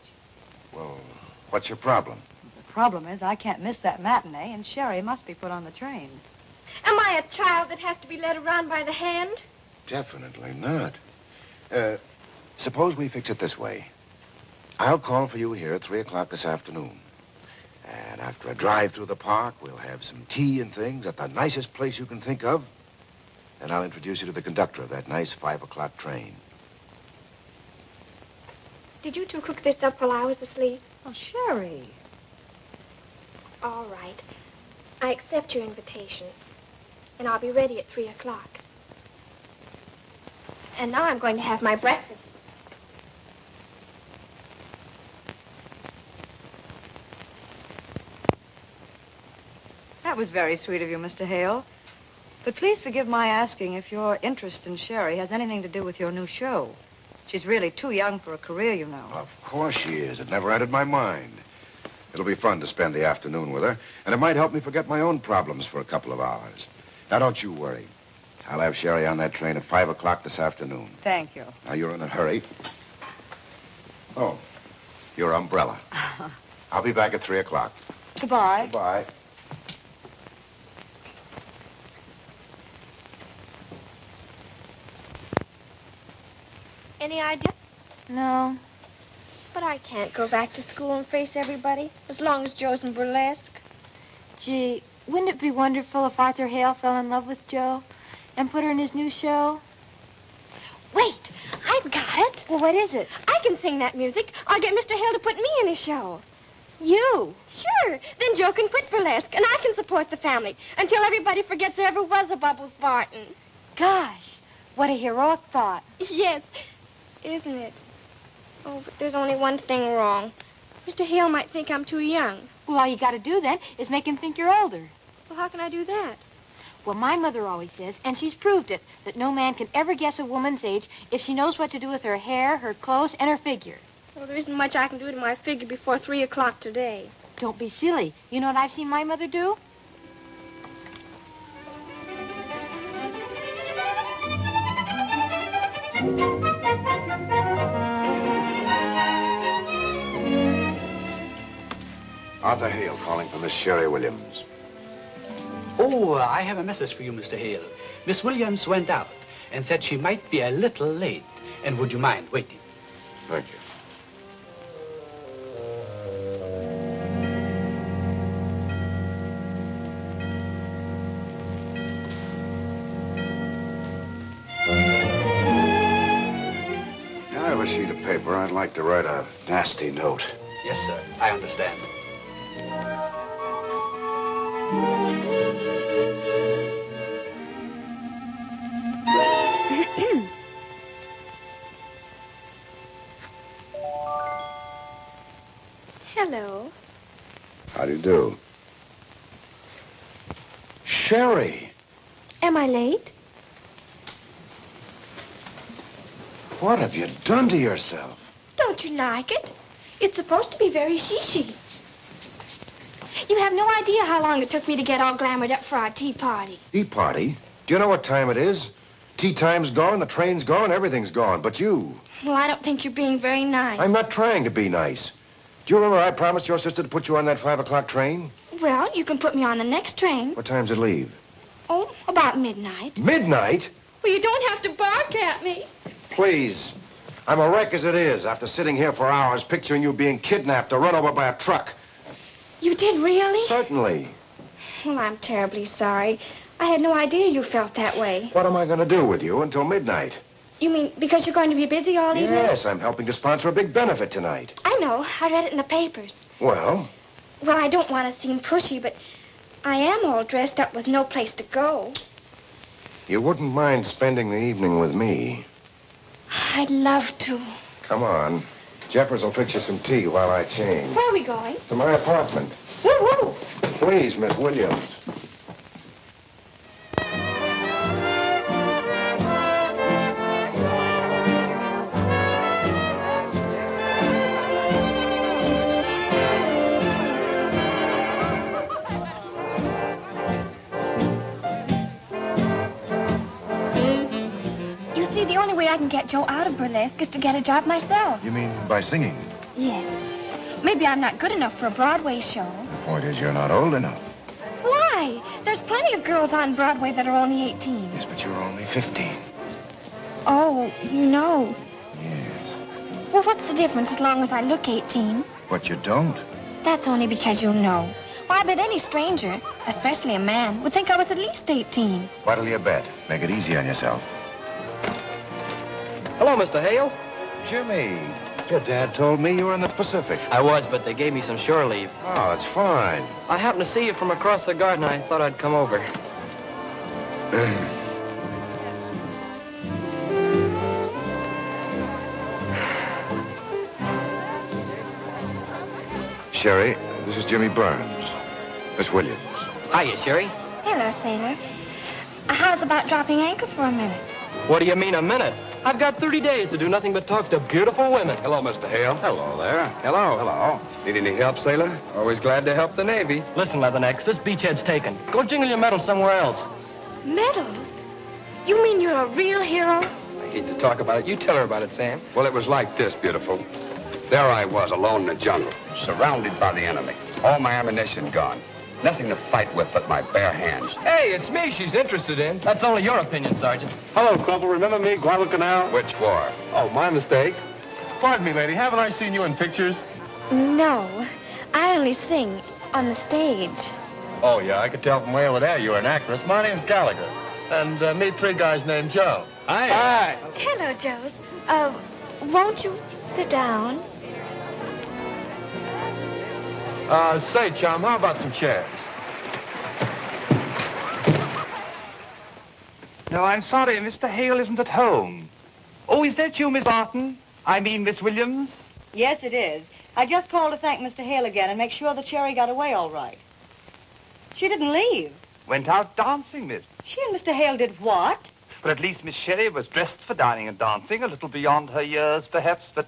Well, what's your problem? The problem is I can't miss that matinee, and Sherry must be put on the train. Am I a child that has to be led around by the hand? Definitely not. Suppose we fix it this way. I'll call for you here at 3 o'clock this afternoon. And after a drive through the park, we'll have some tea and things at the nicest place you can think of. And I'll introduce you to the conductor of that nice 5 o'clock train. Did you two cook this up while I was asleep? Oh, Sherry. All right. I accept your invitation. And I'll be ready at 3 o'clock. And now I'm going to have my breakfast. That was very sweet of you, Mr. Hale. But please forgive my asking if your interest in Sherry has anything to do with your new show. She's really too young for a career, you know. Of course she is. It never entered my mind. It'll be fun to spend the afternoon with her, and it might help me forget my own problems for a couple of hours. Now, don't you worry. I'll have Sherry on that train at 5 o'clock this afternoon. Thank you. Now, you're in a hurry. Oh, your umbrella. I'll be back at 3 o'clock. Goodbye. Goodbye. Any idea? No. But I can't go back to school and face everybody as long as Joe's in burlesque. Gee, wouldn't it be wonderful if Arthur Hale fell in love with Jo and put her in his new show? Wait, I've got it. Well, what is it? I can sing that music. I'll get Mr. Hale to put me in his show. You? Sure. Then Joe can quit burlesque, and I can support the family until everybody forgets there ever was a Bubbles Barton. Gosh, what a heroic thought. Yes, isn't it? Oh, but there's only one thing wrong. Mr. Hale might think I'm too young. Well, all you got to do then is make him think you're older. Well, how can I do that? Well, my mother always says, and she's proved it, that no man can ever guess a woman's age if she knows what to do with her hair, her clothes, and her figure. Well, there isn't much I can do to my figure before 3 o'clock today. Don't be silly. You know what I've seen my mother do? Arthur Hale calling for Miss Sherry Williams. Oh, I have a message for you, Mr. Hale. Miss Williams went out and said she might be a little late. And would you mind waiting? Thank you. I have a sheet of paper. I'd like to write a nasty note. Yes, sir. I understand. Hello. How do you do? Sherry! Am I late? What have you done to yourself? Don't you like it? It's supposed to be very she-she. You have no idea how long it took me to get all glamored up for our tea party. Tea party? Do you know what time it is? Tea time's gone, the train's gone, everything's gone, but you. Well, I don't think you're being very nice. I'm not trying to be nice. Do you remember I promised your sister to put you on that 5 o'clock train? Well, you can put me on the next train. What time's it leave? Oh, about midnight. Midnight? Well, you don't have to bark at me. Please. I'm a wreck as it is after sitting here for hours picturing you being kidnapped or run over by a truck. You did really? Certainly. Well, I'm terribly sorry. I had no idea you felt that way. What am I going to do with you until midnight? You mean because you're going to be busy all evening? Yes, I'm helping to sponsor a big benefit tonight. I know. I read it in the papers. Well? Well, I don't want to seem pushy, but I am all dressed up with no place to go. You wouldn't mind spending the evening with me. I'd love to. Come on. Jeffers will fix you some tea while I change. Where are we going? To my apartment. Woo-woo! Please, Miss Williams. The only way I can get Joe out of burlesque is to get a job myself. You mean by singing? Yes. Maybe I'm not good enough for a Broadway show. The point is you're not old enough. Why? There's plenty of girls on Broadway that are only 18. Yes, but you're only 15. Oh, you know. Yes. Well, what's the difference as long as I look 18? But you don't. That's only because you'll know. Why, I bet any stranger, especially a man, would think I was at least 18. What'll you bet? Make it easy on yourself. Hello, Mr. Hale. Jimmy, your dad told me you were in the Pacific. I was, but they gave me some shore leave. Oh, that's fine. I happened to see you from across the garden. I thought I'd come over. Sherry, this is Jimmy Burns. Miss Williams. Hiya, Sherry. Hello, sailor. How's about dropping anchor for a minute? What do you mean, a minute? I've got 30 days to do nothing but talk to beautiful women. Hello, Mr. Hale. Hello there. Hello. Hello. Need any help, sailor? Always glad to help the Navy. Listen, Leathernecks, this beachhead's taken. Go jingle your medal somewhere else. Medals? You mean you're a real hero? I hate to talk about it. You tell her about it, Sam. Well, it was like this, beautiful. There I was, alone in the jungle, surrounded by the enemy. All my ammunition gone. Nothing to fight with but my bare hands. Hey, it's me she's interested in. That's only your opinion, Sergeant. Hello, Crumple. Remember me, Guadalcanal? Which war? Oh, my mistake. Pardon me, lady. Haven't I seen you in pictures? No. I only sing on the stage. Oh, yeah, I could tell from way over there you're an actress. My name's Gallagher. And meet three guys named Joe. Hi. Hello, Joe. Won't you sit down? Say, chum, how about some chairs? No, I'm sorry, Mr. Hale isn't at home. Oh, is that you, Miss Martin? I mean, Miss Williams? Yes, it is. I just called to thank Mr. Hale again and make sure that Sherry got away all right. She didn't leave. Went out dancing, miss. She and Mr. Hale did what? But at least Miss Sherry was dressed for dining and dancing, a little beyond her years, perhaps, but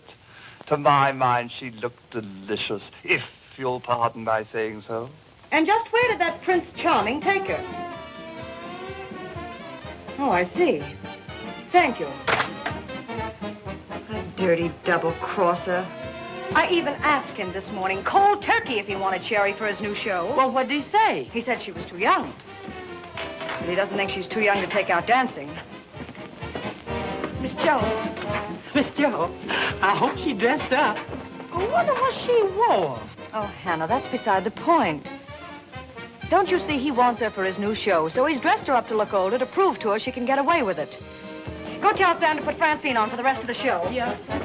to my mind, she looked delicious, if you'll pardon my saying so. And just where did that Prince Charming take her? Oh, I see. Thank you. A dirty double-crosser. I even asked him this morning, cold turkey, if he wanted Sherry for his new show. Well, what'd he say? He said she was too young. But he doesn't think she's too young to take out dancing. Miss Joe. Miss Joe, I hope she dressed up. I wonder what she wore. Oh, Hannah, that's beside the point. Don't you see he wants her for his new show, so he's dressed her up to look older to prove to her she can get away with it. Go tell Sam to put Francine on for the rest of the show. Yes, sir.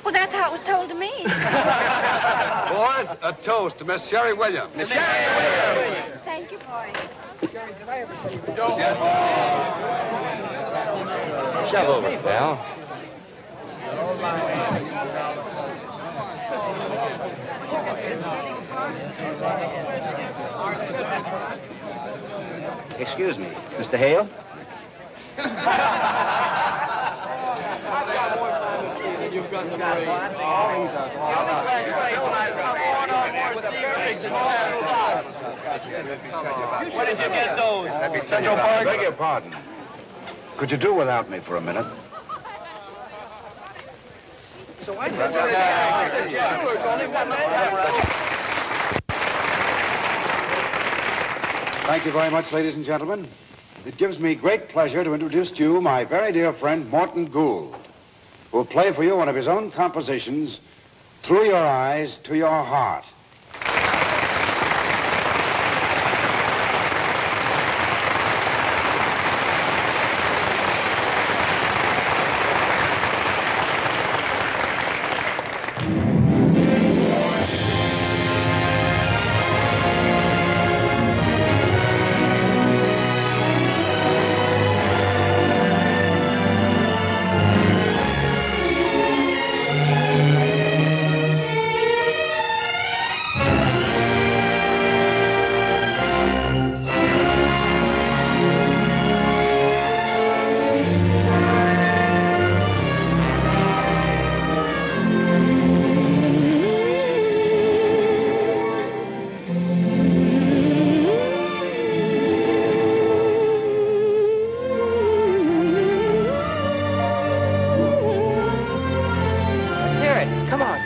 Well, that's how it was told to me. Boys, a toast to Miss Sherry Williams. Miss Sherry Williams. Thank you, boys. Shove over, pal. Excuse me, Mr. Hale? Where did you get those? Central Park? Beg your pardon. Could you do without me for a minute? So I said there's only one man. Thank you very much, ladies and gentlemen. It gives me great pleasure to introduce to you my very dear friend, Morton Gould, who will play for you one of his own compositions, Through Your Eyes to Your Heart.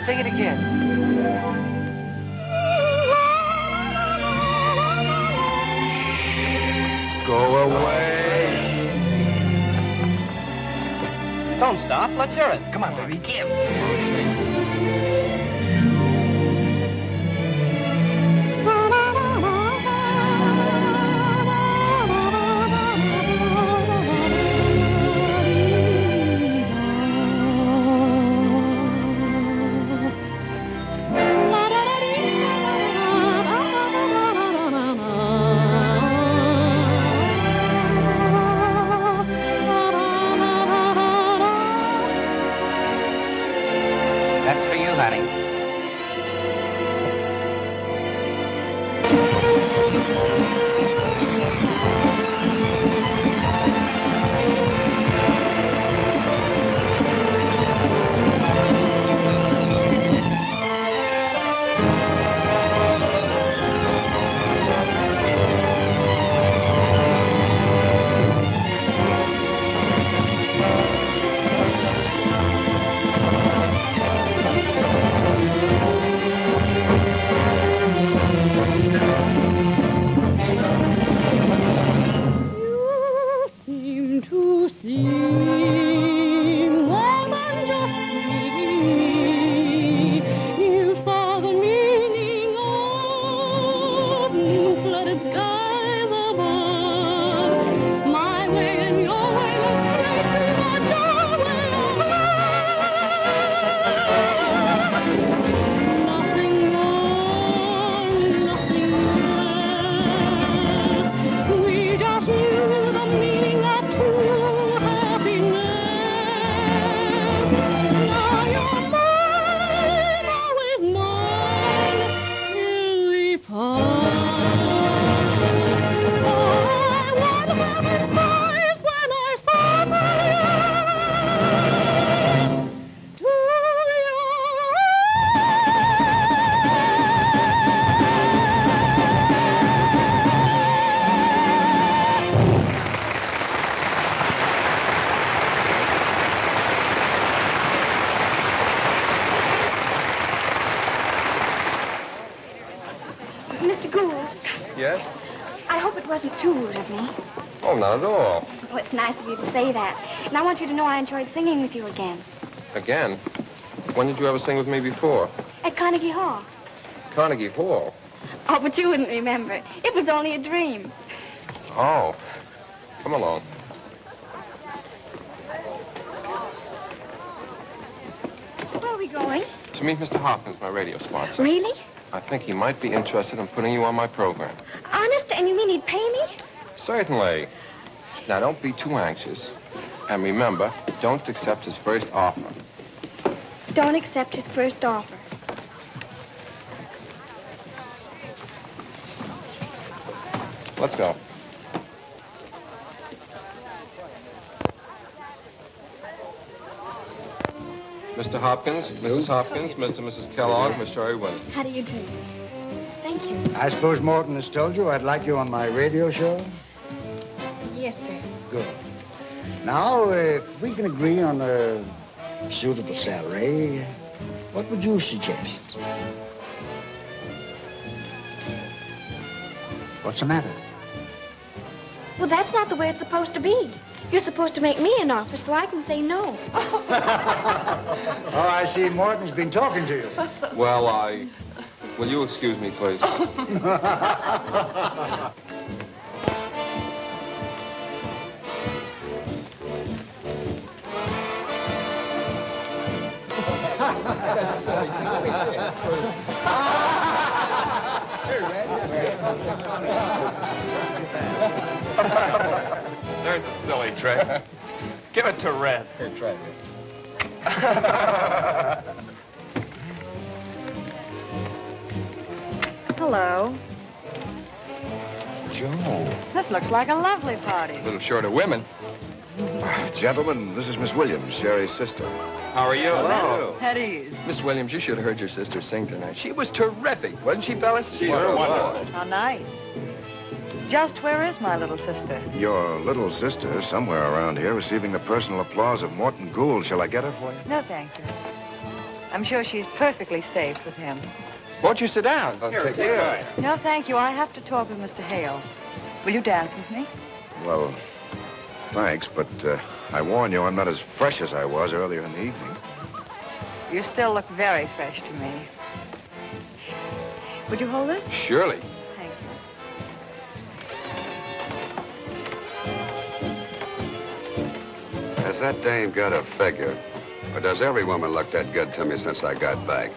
Sing it again. Go away. Don't stop. Let's hear it. Come on, baby. Give. That's for you, honey. Yes? I hope it wasn't too rude of me. Oh, not at all. Oh, it's nice of you to say that. And I want you to know I enjoyed singing with you again. Again? When did you ever sing with me before? At Carnegie Hall. Carnegie Hall? Oh, but you wouldn't remember. It was only a dream. Oh. Come along. Where are we going? To meet Mr. Hopkins, my radio sponsor. Really? I think he might be interested in putting you on my program. Honest? And you mean he'd pay me? Certainly. Now, don't be too anxious. And remember, don't accept his first offer. Don't accept his first offer. Let's go. Mr. Hopkins, Mrs. Hopkins, Mr. and Mrs. Kellogg, Miss Sherry Williams. How do you do? Thank you. I suppose Morton has told you I'd like you on my radio show? Yes, sir. Good. Now, if we can agree on a suitable salary, what would you suggest? What's the matter? Well, that's not the way it's supposed to be. You're supposed to make me an offer so I can say no. Oh, I see Morton's been talking to you. Well, will you excuse me, please? There's a silly trick. Give it to Red. Here, try it. Hello. Joe. This looks like a lovely party. A little short of women. Gentlemen, this is Miss Williams, Sherry's sister. How are you? Hello. At ease. Miss Williams, you should have heard your sister sing tonight. She was terrific, wasn't she, fellas? She's wonderful. How nice. Just where is my little sister? Your little sister is somewhere around here receiving the personal applause of Morton Gould. Shall I get her for you? No, thank you. I'm sure she's perfectly safe with him. Won't you sit down? Here, take mine. No, thank you. I have to talk with Mr. Hale. Will you dance with me? Well, thanks, but I warn you, I'm not as fresh as I was earlier in the evening. You still look very fresh to me. Would you hold this? Surely. Thank you. Has that dame got a figure? Or does every woman look that good to me since I got back?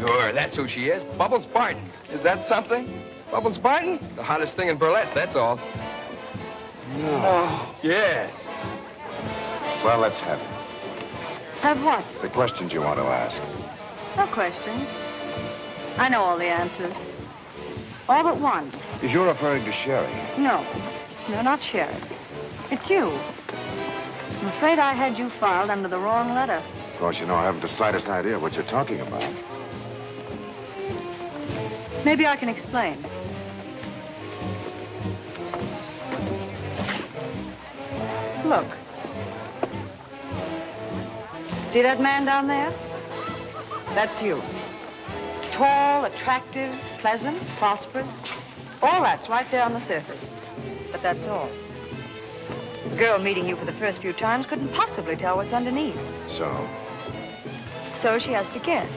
Sure, that's who she is. Bubbles Barton. Is that something? Bubbles Barton? The hottest thing in burlesque, that's all. No. Yes. Well, let's have it. Have what? The questions you want to ask. No questions. I know all the answers. All but one. If you're referring to Sherry. No. No, not Sherry. It's you. I'm afraid I had you filed under the wrong letter. Of course, you know, I haven't the slightest idea what you're talking about. Maybe I can explain. Look. See that man down there? That's you. Tall, attractive, pleasant, prosperous. All that's right there on the surface. But that's all. A girl meeting you for the first few times couldn't possibly tell what's underneath. So she has to guess.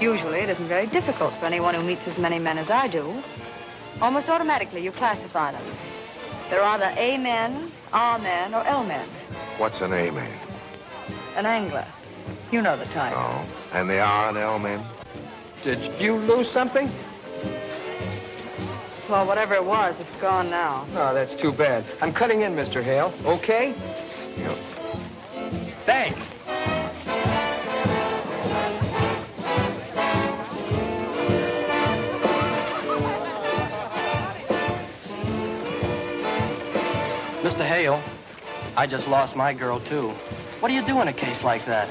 Usually, it isn't very difficult for anyone who meets as many men as I do. Almost automatically, you classify them. They're either A men, R men, or L men. What's an A man? An angler. You know the type. Oh. And the R and L men? Did you lose something? Well, whatever it was, it's gone now. Oh, that's too bad. I'm cutting in, Mr. Hale. Okay? Yep. Thanks. Mr. Hale, I just lost my girl, too. What do you do in a case like that?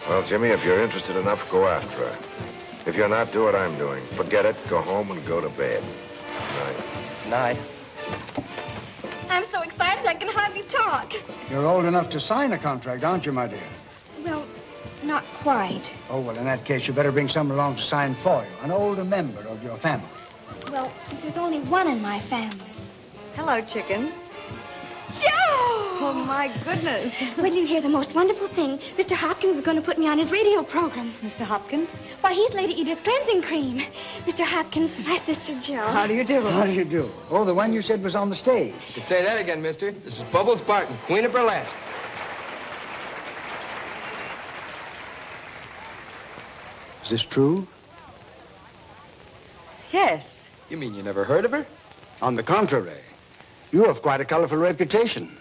Well, Jimmy, if you're interested enough, go after her. If you're not, do what I'm doing. Forget it, go home and go to bed. Night. Night. I'm so excited I can hardly talk. You're old enough to sign a contract, aren't you, my dear? Well, not quite. Oh, well, in that case, you better bring someone along to sign for you, an older member of your family. Well, there's only one in my family. Hello, chicken. Joe! Oh, my goodness. Will you hear the most wonderful thing? Mr. Hopkins is going to put me on his radio program. Mr. Hopkins? Why, he's Lady Edith Cleansing Cream. Mr. Hopkins, my sister Joe. How do you do? How do you do? Oh, the one you said was on the stage. You can say that again, mister. This is Bubbles Barton, Queen of Burlesque. Is this true? Yes. You mean you never heard of her? On the contrary. You have quite a colorful reputation.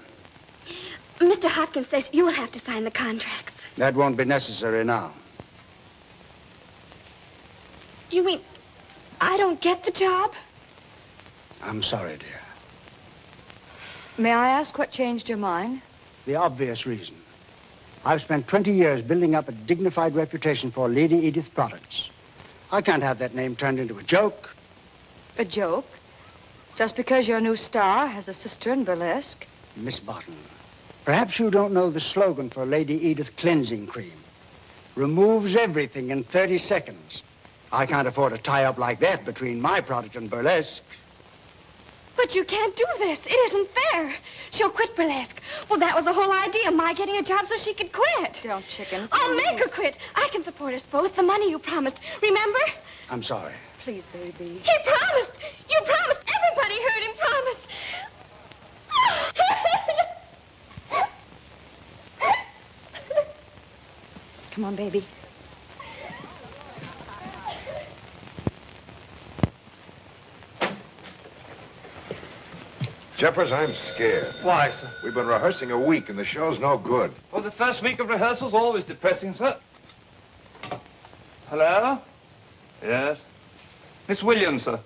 Mr. Hopkins says you will have to sign the contracts. That won't be necessary now. You mean I don't get the job? I'm sorry, dear. May I ask what changed your mind? The obvious reason. I've spent 20 years building up a dignified reputation for Lady Edith products. I can't have that name turned into a joke. A joke? Just because your new star has a sister in burlesque? Miss Barton, perhaps you don't know the slogan for Lady Edith Cleansing Cream. Removes everything in 30 seconds. I can't afford a tie-up like that between my product and burlesque. But you can't do this. It isn't fair. She'll quit burlesque. Well, that was the whole idea, my getting a job so she could quit. Don't, chicken. I'll make her quit. I can support us both. The money you promised. Remember? I'm sorry. Please, baby. He promised. You promised. Everybody heard him promise. Come on, baby. Jeffers, I'm scared. Why, sir? We've been rehearsing a week, and the show's no good. Well, the first week of rehearsal's always depressing, sir. Hello? Yes? Miss Williams, sir.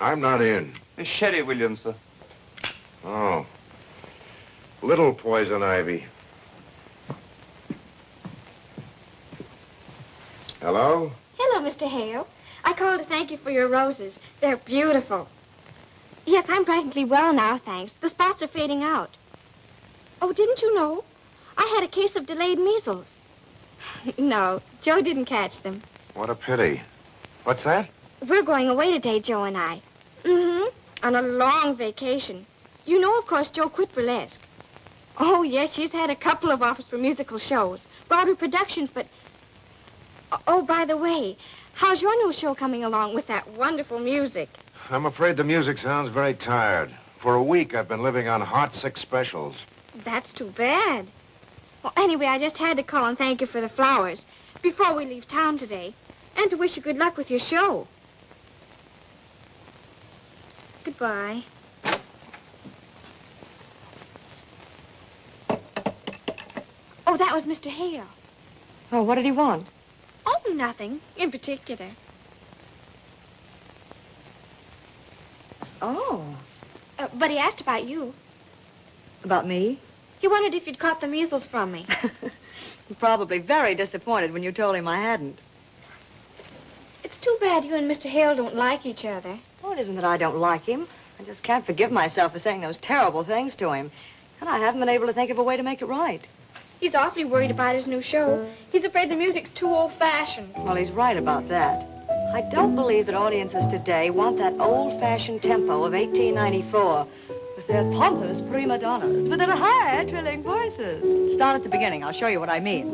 I'm not in. Miss Sherry Williams, sir. Oh. Little poison ivy. Hello? Hello, Mr. Hale. I called to thank you for your roses. They're beautiful. Yes, I'm practically well now, thanks. The spots are fading out. Oh, didn't you know? I had a case of delayed measles. No, Joe didn't catch them. What a pity. What's that? We're going away today, Joe and I. Mm-hmm. On a long vacation. You know, of course, Joe quit burlesque. Oh, yes, she's had a couple of offers for musical shows, Broadway productions, but... Oh, by the way, how's your new show coming along with that wonderful music? I'm afraid the music sounds very tired. For a week, I've been living on heart-sick specials. That's too bad. Well, anyway, I just had to call and thank you for the flowers before we leave town today, and to wish you good luck with your show. Goodbye. Oh, that was Mr. Hale. Oh, what did he want? Oh, nothing in particular. Oh. But he asked about you. About me? He wondered if you'd caught the measles from me. Probably very disappointed when you told him I hadn't. It's too bad you and Mr. Hale don't like each other. Oh, it isn't that I don't like him. I just can't forgive myself for saying those terrible things to him. And I haven't been able to think of a way to make it right. He's awfully worried about his new show. He's afraid the music's too old-fashioned. Well, he's right about that. I don't believe that audiences today want that old-fashioned tempo of 1894 with their pompous prima donnas, with their high, trilling voices. Start at the beginning. I'll show you what I mean.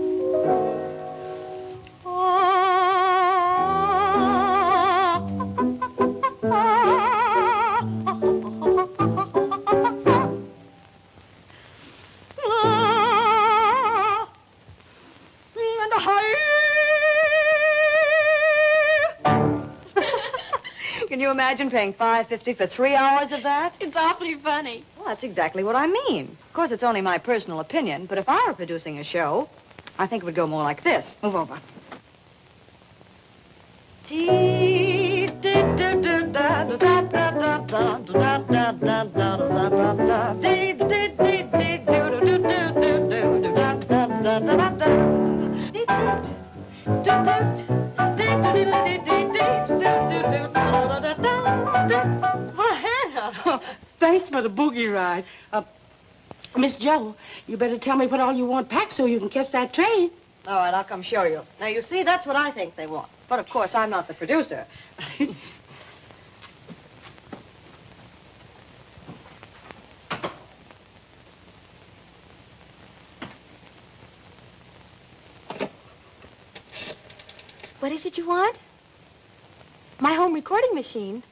Can you imagine paying $5.50 for 3 hours of that? It's awfully funny. Well, that's exactly what I mean. Of course, it's only my personal opinion, but if I were producing a show, I think it would go more like this. Move over. Thanks for the boogie ride. Miss Jo, you better tell me what all you want packed so you can catch that train. All right, I'll come show you. Now, you see, that's what I think they want. But, of course, I'm not the producer. What is it you want? My home recording machine.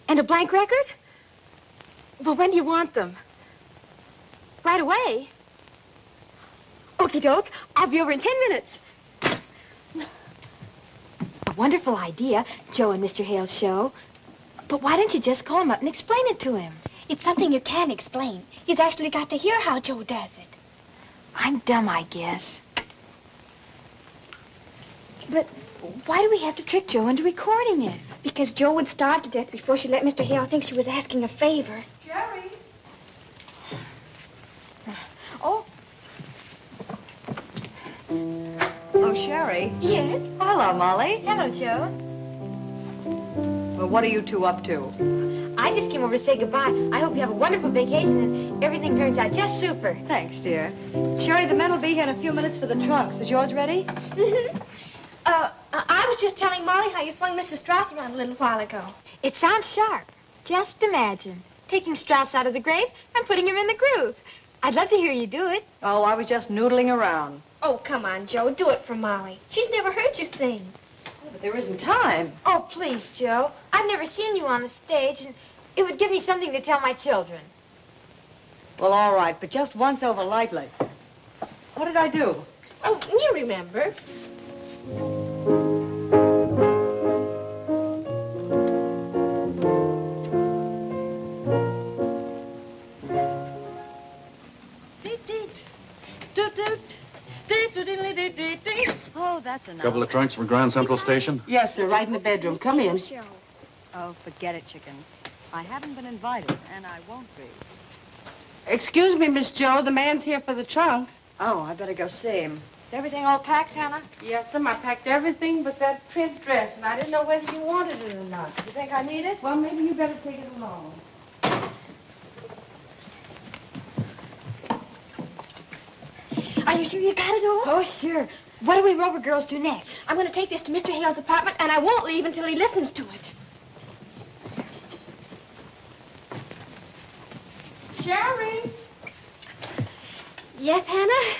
And a blank record? Well, when do you want them? Right away. Okie doke. I'll be over in 10 minutes. A wonderful idea, Joe and Mr. Hale's show. But why don't you just call him up and explain it to him? It's something you can't explain. He's actually got to hear how Joe does it. I'm dumb, I guess. But why do we have to trick Joe into recording it? Because Joe would starve to death before she let Mr. Hale think she was asking a favor. Jerry. Oh. Oh, Sherry. Yes? Hello, Molly. Hello, Joe. Well, what are you two up to? I just came over to say goodbye. I hope you have a wonderful vacation and everything turns out just super. Thanks, dear. Sherry, the men will be here in a few minutes for the trunks. Is yours ready? Mm-hmm. I was just telling Molly how you swung Mr. Strauss around a little while ago. It sounds sharp. Just imagine. Taking Strauss out of the grave and putting him in the groove. I'd love to hear you do it. Oh, I was just noodling around. Oh, come on, Joe. Do it for Molly. She's never heard you sing. Oh, but there isn't time. Oh, please, Joe. I've never seen you on the stage, and it would give me something to tell my children. Well, all right, but just once over lightly. What did I do? Oh, you remember. Oh, that's enough. Couple of trunks from Grand Central Station? Yes, sir, right in the bedroom. Come in. Oh, forget it, chicken. I haven't been invited, and I won't be. Excuse me, Miss Jo. The man's here for the trunks. Oh, I better go see him. Is everything all packed, Hannah? Yes, sir. I packed everything but that print dress, and I didn't know whether you wanted it or not. You think I need it? Well, maybe you better take it along. Are you sure you got it all? Oh, sure. What do we Rover girls do next? I'm going to take this to Mr. Hale's apartment, and I won't leave until he listens to it. Sherry. Yes, Hannah?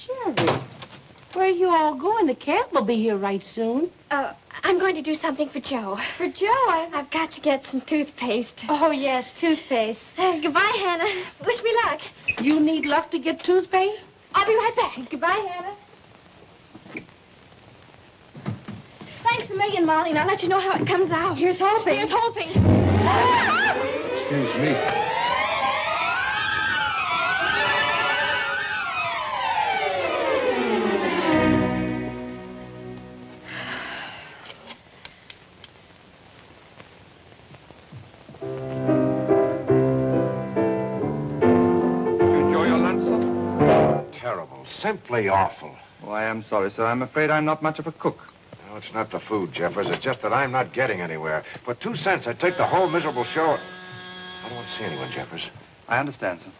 Sherry. Where are you all going? The cab will be here right soon. I'm going to do something for Joe. For Joe, I've got to get some toothpaste. Oh, yes, toothpaste. Goodbye, Hannah. Wish me luck. You need luck to get toothpaste? I'll be right back. Goodbye, Hannah. Thanks a million, Molly, and I'll let you know how it comes out. Here's hoping. Here's hoping. Excuse me. Simply awful. Oh, I am sorry, sir. I'm afraid I'm not much of a cook. No, it's not the food, Jeffers. It's just that I'm not getting anywhere. For 2 cents, I'd take the whole miserable show. I don't want to see anyone, Jeffers. I understand, sir.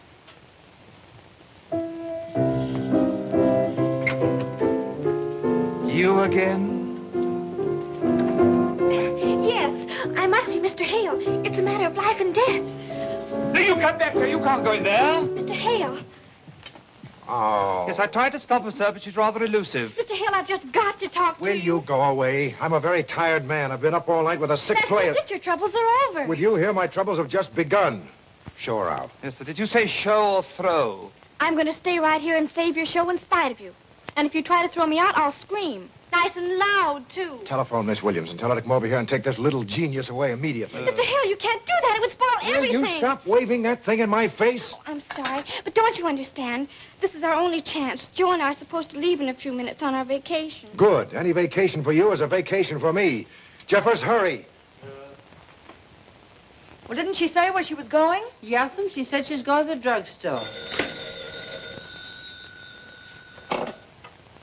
You again? Yes, I must see Mr. Hale. It's a matter of life and death. No, you come back, sir. You can't go in there. Mr. Hale. Oh. Yes, I tried to stop her, sir, but she's rather elusive. Mr. Hale, I've just got to talk to you. Will you go away? I'm a very tired man. I've been up all night with a sick player. That's it. Your troubles are over. With you here, my troubles have just begun. Show her out. Yes, sir. Did you say show or throw? I'm going to stay right here and save your show in spite of you. And if you try to throw me out, I'll scream. Nice and loud, too. Telephone Miss Williams and tell her to come over here and take this little genius away immediately. Mr. Hale, you can't do that. It would spoil everything. Will you stop waving that thing in my face? Oh, I'm sorry, but don't you understand? This is our only chance. Joe and I are supposed to leave in a few minutes on our vacation. Good. Any vacation for you is a vacation for me. Jeffers, hurry. Well, didn't she say where she was going? Yes'm, she said she's going to the drugstore.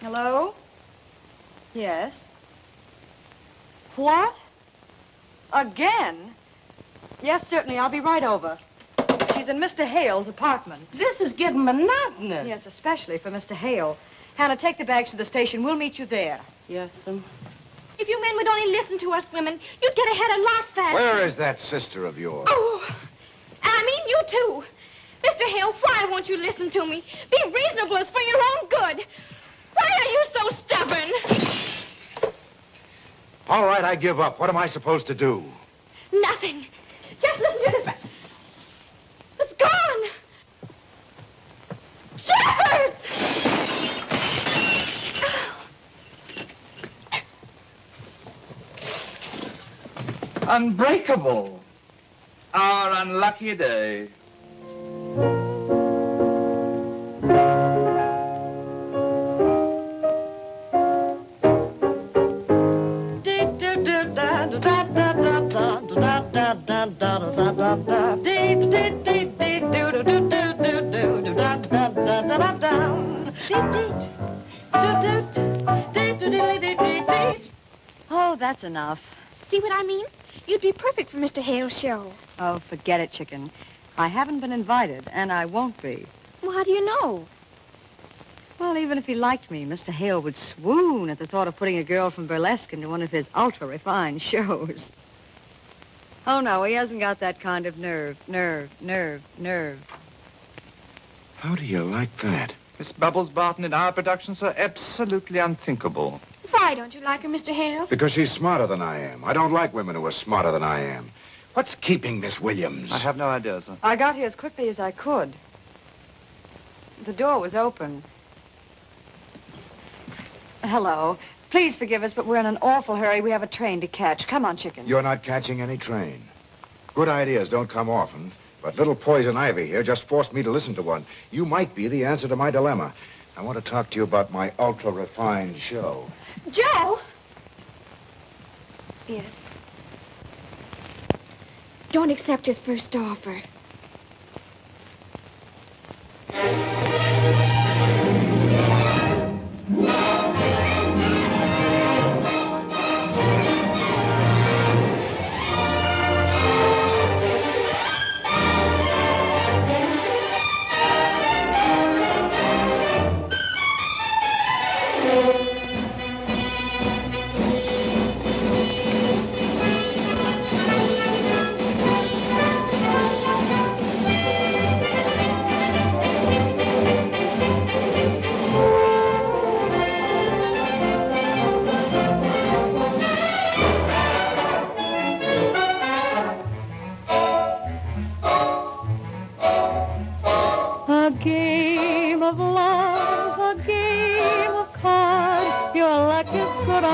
Hello? Yes. What? Again? Yes, certainly. I'll be right over. She's in Mr. Hale's apartment. This is getting monotonous. Yes, especially for Mr. Hale. Hannah, take the bags to the station. We'll meet you there. Yes'm. If you men would only listen to us women, you'd get ahead a lot faster. Where is that sister of yours? Oh, I mean you too. Mr. Hale, why won't you listen to me? Be reasonable. It's for your own good. Why are you so stubborn? All right, I give up. What am I supposed to do? Nothing. Just listen to this. It's gone. Jeffers! Unbreakable. Our unlucky day. Oh, that's enough. See what I mean? You'd be perfect for Mr. Hale's show. Oh, forget it, chicken. I haven't been invited, and I won't be. Well, how do you know? Well, even if he liked me, Mr. Hale would swoon at the thought of putting a girl from burlesque into one of his ultra-refined shows. Oh, no, he hasn't got that kind of nerve. How do you like that? Miss Bubbles Barton in our productions are absolutely unthinkable. Why don't you like her, Mr. Hale? Because she's smarter than I am. I don't like women who are smarter than I am. What's keeping Miss Williams? I have no idea, sir. I got here as quickly as I could. The door was open. Hello. Please forgive us, but we're in an awful hurry. We have a train to catch. Come on, chicken. You're not catching any train. Good ideas don't come often, but little Poison Ivy here just forced me to listen to one. You might be the answer to my dilemma. I want to talk to you about my ultra-refined show. Joe? Yes. Don't accept his first offer.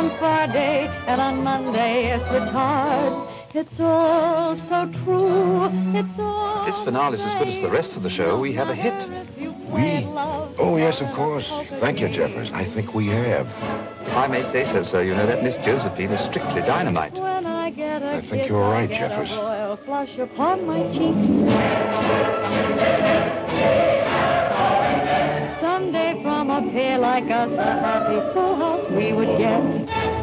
on Friday, and on Monday it's retards. It's all so true. It's all. This finale is as good as the rest of the show. We have a hit. We? Oh, yes, of course. Thank you, Jeffers. I think we have. If I may say so, sir, you know that Miss Josephine is strictly dynamite. When I get a I think kiss, you're right, I get Jeffers. a royal flush upon my cheeks. Someday from a pair like us, a happy full house we would get.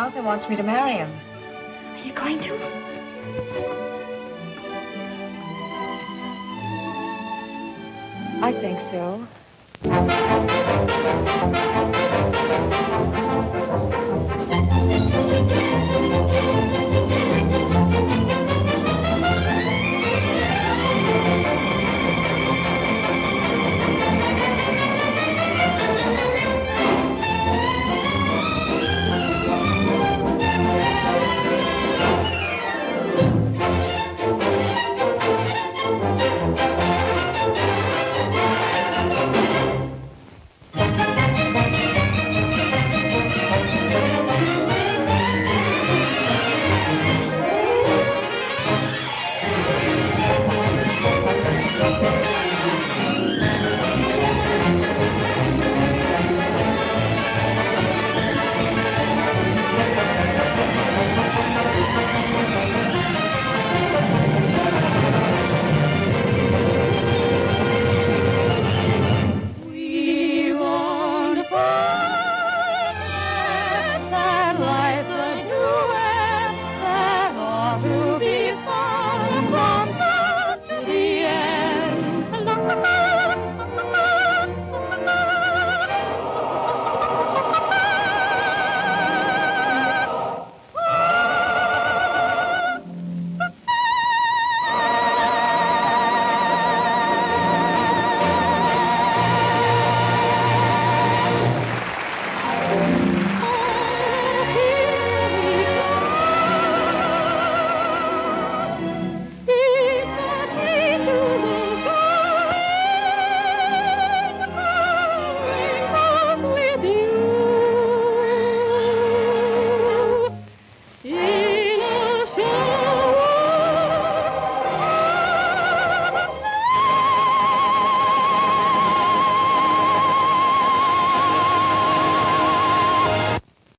Arthur wants me to marry him. Are you going to? I think so.